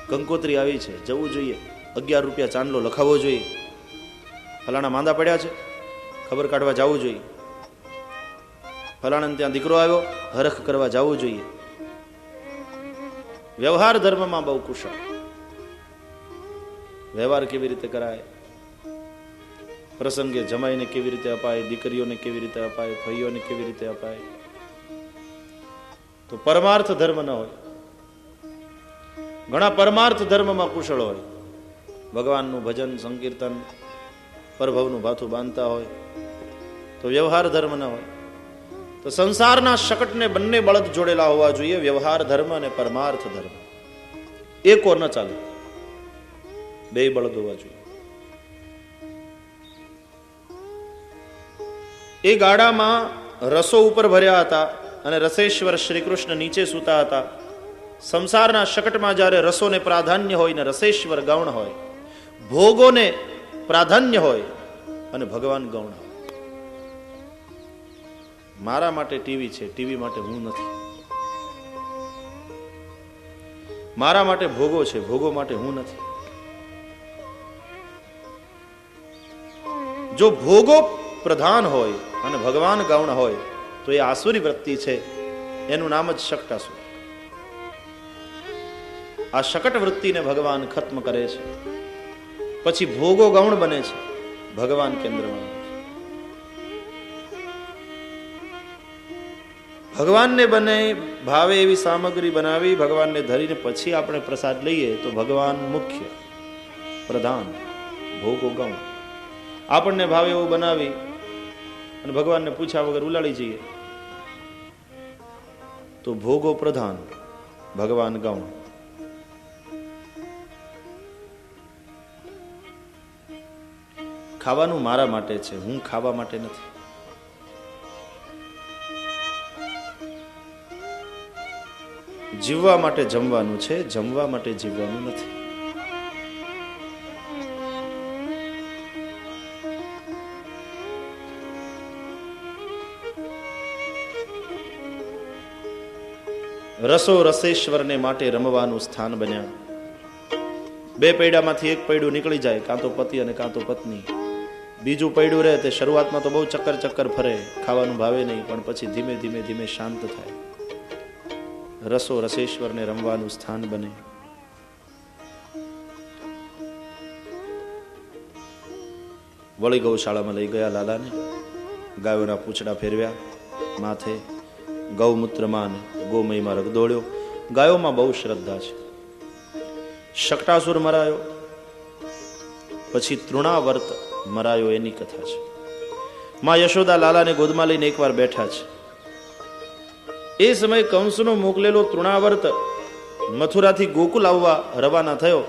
કંકોત્રી આવી છે, જવું જોઈએ, 11 રૂપિયા ચાંદલો લખાવવો જોઈએ, ફલાણા માંદા પડ્યા છે, ખબર કાઢવા જવું જોઈએ, ફલાણાને ત્યાં દીકરો આવ્યો, હરખ કરવા જવું જોઈએ. વ્યવહાર ધર્મમાં બહુ કુશળ. વ્યવહાર કેવી રીતે કરાય, પ્રસંગે જમાઈને કેવી રીતે અપાય, દીકરીઓને કેવી રીતે અપાય, ભાઈઓને કેવી રીતે અપાય. તો પરમાર્થ ધર્મ ન હોય. ઘણા પરમાર્થ ધર્મમાં કુશળ હોય. ભગવાનનું ભજન સંકીર્તન પરભવનું ભાથું બાંધતા હોય, તો વ્યવહાર ધર્મ ન હોય. તો સંસારના શકટને બંને બળદ જોડેલા હોવા જોઈએ, વ્યવહાર ધર્મ અને પરમાર્થ ધર્મ. એકો ન ચાલે, બે બળદ હોવા જોઈએ. એ ગાડામાં રસો ઉપર ભર્યા હતા અને રસેશ્વર શ્રી કૃષ્ણ નીચે સૂતા હતા. સંસારના શકટમાં જ્યારે રસોને પ્રાધાન્ય હોય ને રસેશ્વર ગૌણ હોય, ભોગોને પ્રાધાન્ય હોય અને ભગવાન ગૌણ હોય. મારા માટે ટીવી છે, ટીવી માટે હું નથી. મારા માટે ભોગો છે, ભોગો માટે હું નથી. જો ભોગો પ્રધાન હોય અને ભગવાન ગૌણ હોય તો એ આસુરી વૃત્તિ છે, એનું નામ જ શકટાસુર. આ શકટ વૃત્તિને ભગવાન ખત્મ કરે છે, પછી ભોગો ગૌણ બને છે, ભગવાન કેન્દ્રમાં. ભગવાનને બને ભાવે એવી સામગ્રી બનાવી, ભગવાનને ધરીને પછી આપણે પ્રસાદ લઈએ તો ભગવાન મુખ્ય, પ્રધાન, ભોગો ગૌણ. આપણને ભાવે એવું બનાવી અને ભગવાનને પૂછ્યા વગર ઉલાડી જઈએ તો ભોગો પ્રધાન, ભગવાન ગૌણ. ખાવાનું મારા માટે છે, હું ખાવા માટે નથી. જીવવા માટે જમવાનું છે, જમવા માટે જીવવાનું નથી. રસો રસેશ્વરને માટે રમવાનું સ્થાન બન્યા. બે પૈડામાંથી એક પૈડું નીકળી જાય, કાં તો પતિ અને કાં તો પત્ની. બીજું પૈડું રહે તે શરૂઆતમાં તો બહુ ચક્કર ચક્કર ફરે, ખાવાનું ભાવે નહીં, પણ પછી ધીમે ધીમે ધીમે શાંત થાય. રસો રસેશ્વરને રમવાનું સ્થાન બને. વળી ગૌશાળામાં લઈ ગયા લાલાને. ગાયોના પૂંછડા ફેરવ્યા માથે, ગૌમૂત્રમાં ગોમયમાં રગદોળ્યો. ગાયોમાં બહુ શ્રદ્ધા છે. શકટાસુર મરાયો, પછી તૃણાવર્ત મરાયો, એની કથા છે. માં યશોદા લાલાને ગોદમાં લઈને એકવાર બેઠા છે. એ સમયે કંસનો મોકલેલો તૃણાવર્ત મથુરાથી ગોકુલ આવવા રવાના થયો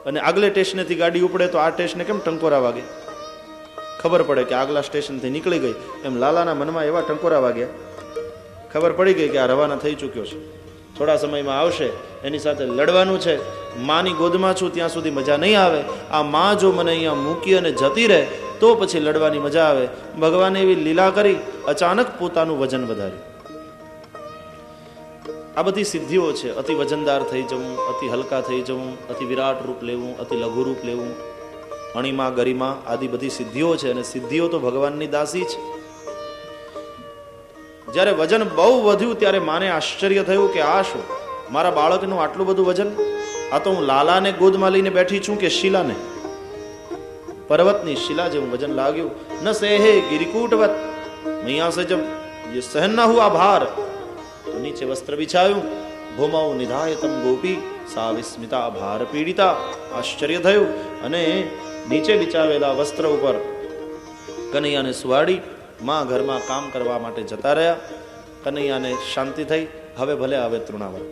અને આગલે સ્ટેશનેથી ગાડી ઉપડે તો આ સ્ટેશને કેમ ટંકોરા વાગે, ખબર પડે કે આગલા સ્ટેશનથી નીકળી ગઈ, એમ લાલાના મનમાં એવા ટંકોરા વાગ્યા. ખબર પડી ગઈ કે આ રવાના થઈ ચૂક્યો છે, થોડા સમયમાં આવશે, એની સાથે લડવાનું છે. માની ગોદમાં છું ત્યાં સુધી મજા નહીં આવે. આ માં જો મને અહીંયા મૂકી અને જતી રહે તો પછી લડવાની મજા આવે. ભગવાને એવી લીલા કરી, અચાનક પોતાનું વજન વધાર્યું. આ બધી સિદ્ધિઓ છે. અતિ વજનદાર થઈ જવું, અતિ હલકા થઈ જવું, અતિ વિરાટ રૂપ લેવું, અતિ લઘુ રૂપ લેવું, અણિમા ગરિમા આદિ બધી સિદ્ધિઓ છે. અને સિદ્ધિઓ તો ભગવાનની દાસી છે. જ્યારે વજન બહુ વધ્યું ત્યારે માને આશ્ચર્ય થયું કે આ શું, મારા બાળકનું આટલું બધું વજન? આ તો હું લાલાને ગોદમાં લઈને બેઠી છું કે શિલાને? પર્વતની શિલા જેવું વજન લાગ્યું. ન સેહે ગિરિકૂટવત, મૈયા સે જબ ये सहन न हुआ भार तो नीचे वस्त्र बिछाયું. ભૂમૌ નિધાયતમ ગોપી સા વિસ્મિતા ભાર પીડિતા. આશ્ચર્ય થયું અને નીચે બિછાવેલા વસ્ત્ર ઉપર કનૈયાને સુવાડી માં ઘરમાં કામ કરવા માટે જતા રહ્યા. કનૈયાને શાંતિ થઈ. હવે ભલે આવે તૃણાવર્ત.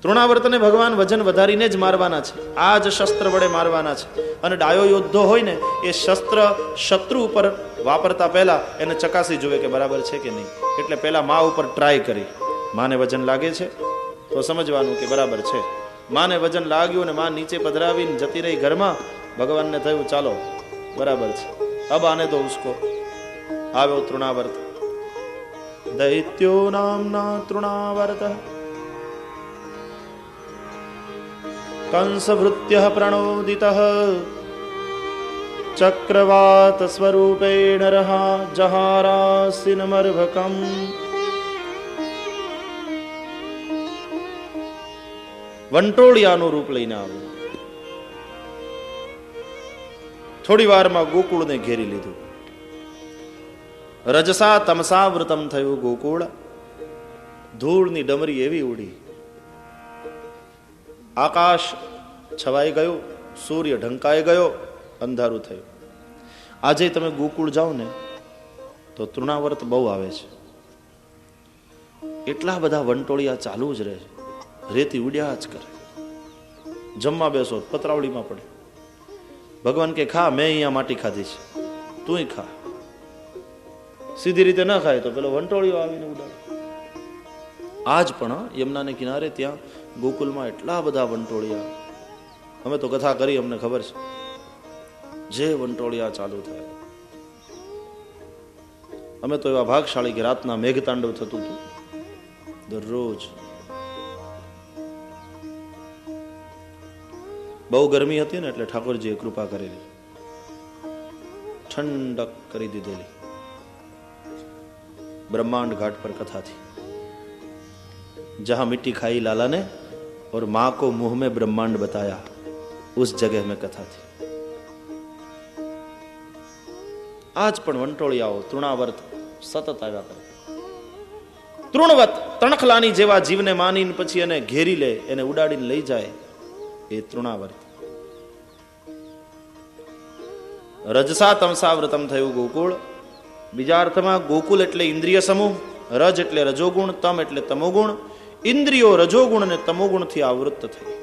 તૃણાવર્તને ભગવાન વજન વધારીને જ મારવાના છે. આ જ શસ્ત્ર વડે મારવાના છે. અને ડાયો યોદ્ધો હોય ને એ શસ્ત્ર શત્રુ ઉપર વાપરતા પહેલા એને ચકાસી જુએ કે બરાબર છે કે નહીં. એટલે પહેલા મા ઉપર ટ્રાય કરી. માને વજન લાગે છે તો સમજવાનું કે બરાબર છે. માને વજન લાગ્યું અને માં નીચે પધરાવીને જતી રહી ઘરમાં. ભગવાનને થયું ચાલો બરાબર છે, અબ આને દો ઉસકો. આવ્યો તૃણાવર્ત. દૈત્યો નામના તૃણાવર્ત કંસભૃત્ય પ્રણોદિત ચક્રવાત સ્વરૂપેણ રહા જહારાસિનમર્ભકમ. વંટોળિયાનું રૂપ લઈને આવ્યું. થોડી વારમાં ગોકુળને ઘેરી લીધું. રજસા તમસા વૃતમ થયું ગોકુળ. ધૂળની ડમરી એવી ઉડી. આકાશ છવાઈ ગયું, સૂર્ય ઢંકાઈ ગયો, અંધારું થયું. આજે તમે ગોકુળ જાઓ ને તો તૃણાવર્ત બહુ આવે છે. એટલા બધા વંટોળિયા ચાલુ જ રહે છે. રેતી ઉડ્યા જ કરે. જમવા બેસો પતરાવડીમાં પડે. ભગવાન કે ખા, મેં અહીંયા માટી ખાધી છે, તુંય ખા. સીધી રીતે ના ખાય તો પેલો વંટોળિયો આવીને ઉડાડે. આજ પણ યમુનાને કિનારે ત્યાં ગોકુલમાં એટલા બધા વંટોળિયા. અમે તો કથા કરી, અમને ખબર છે. જે વંટોળિયા ચાલુ થાય. અમે તો એવા ભાગશાળી કે રાતના મેઘતાંડવ થતું હતું દરરોજ. બહુ ગરમી હતી ને એટલે ઠાકોરજીએ કૃપા કરેલી, ઠંડક કરી દીધેલી. ब्रह्मांड घाट पर कथा थी. जहां मिट्टी खाई लाला ने और मां को मुंह में ब्रह्मांड बताया, उस जगह में कथा थी. आज पण वंटोळियाओ तृणावर्त सतत આવ્યા કરે. તૃણવત તણખલાની જેવા જીવને માનીને પછી એને ઘેરી લે, એને ઉડાડીને લઈ જાય, એ તૃણાવર્ત. રજસા તમસા વ્રતમ થયું ગોકુળ. બીજા અર્થમાં ગોકુલ એટલે ઇન્દ્રિય સમૂહ, રજ એટલે રજોગુણ, તમ એટલે તમોગુણ. ઇન્દ્રિયો રજોગુણ અને તમોગુણથી આવૃત્ત થઈ.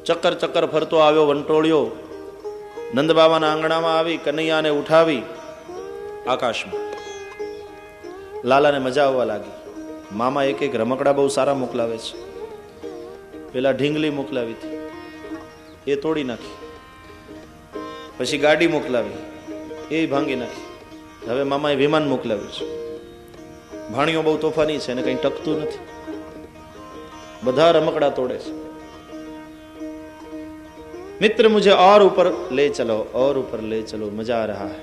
ચક્કર ચક્કર ફરતો આવ્યો વંટોળિયો, નંદબાબાના આંગણામાં આવી કનૈયાને ઉઠાવી આકાશમાં. લાલાને મજા આવવા લાગી. મામા એક એક રમકડા બહુ સારા મોકલાવે છે. પેલા ઢીંગલી મોકલાવી હતી, એ તોડી નાખી. પછી ગાડી મોકલાવી, એ ભાંગી નાખી. હવે મામાએ વિમાન મોકલાવ્યું છે. ભાણીઓ બહુ તોફાની છે અને કંઈ ટકતું નથી, બધા રમકડા તોડે છે. मित्र मुझे और ऊपर ले चलो, और ऊपर ले चलो, मजा आ रहा है.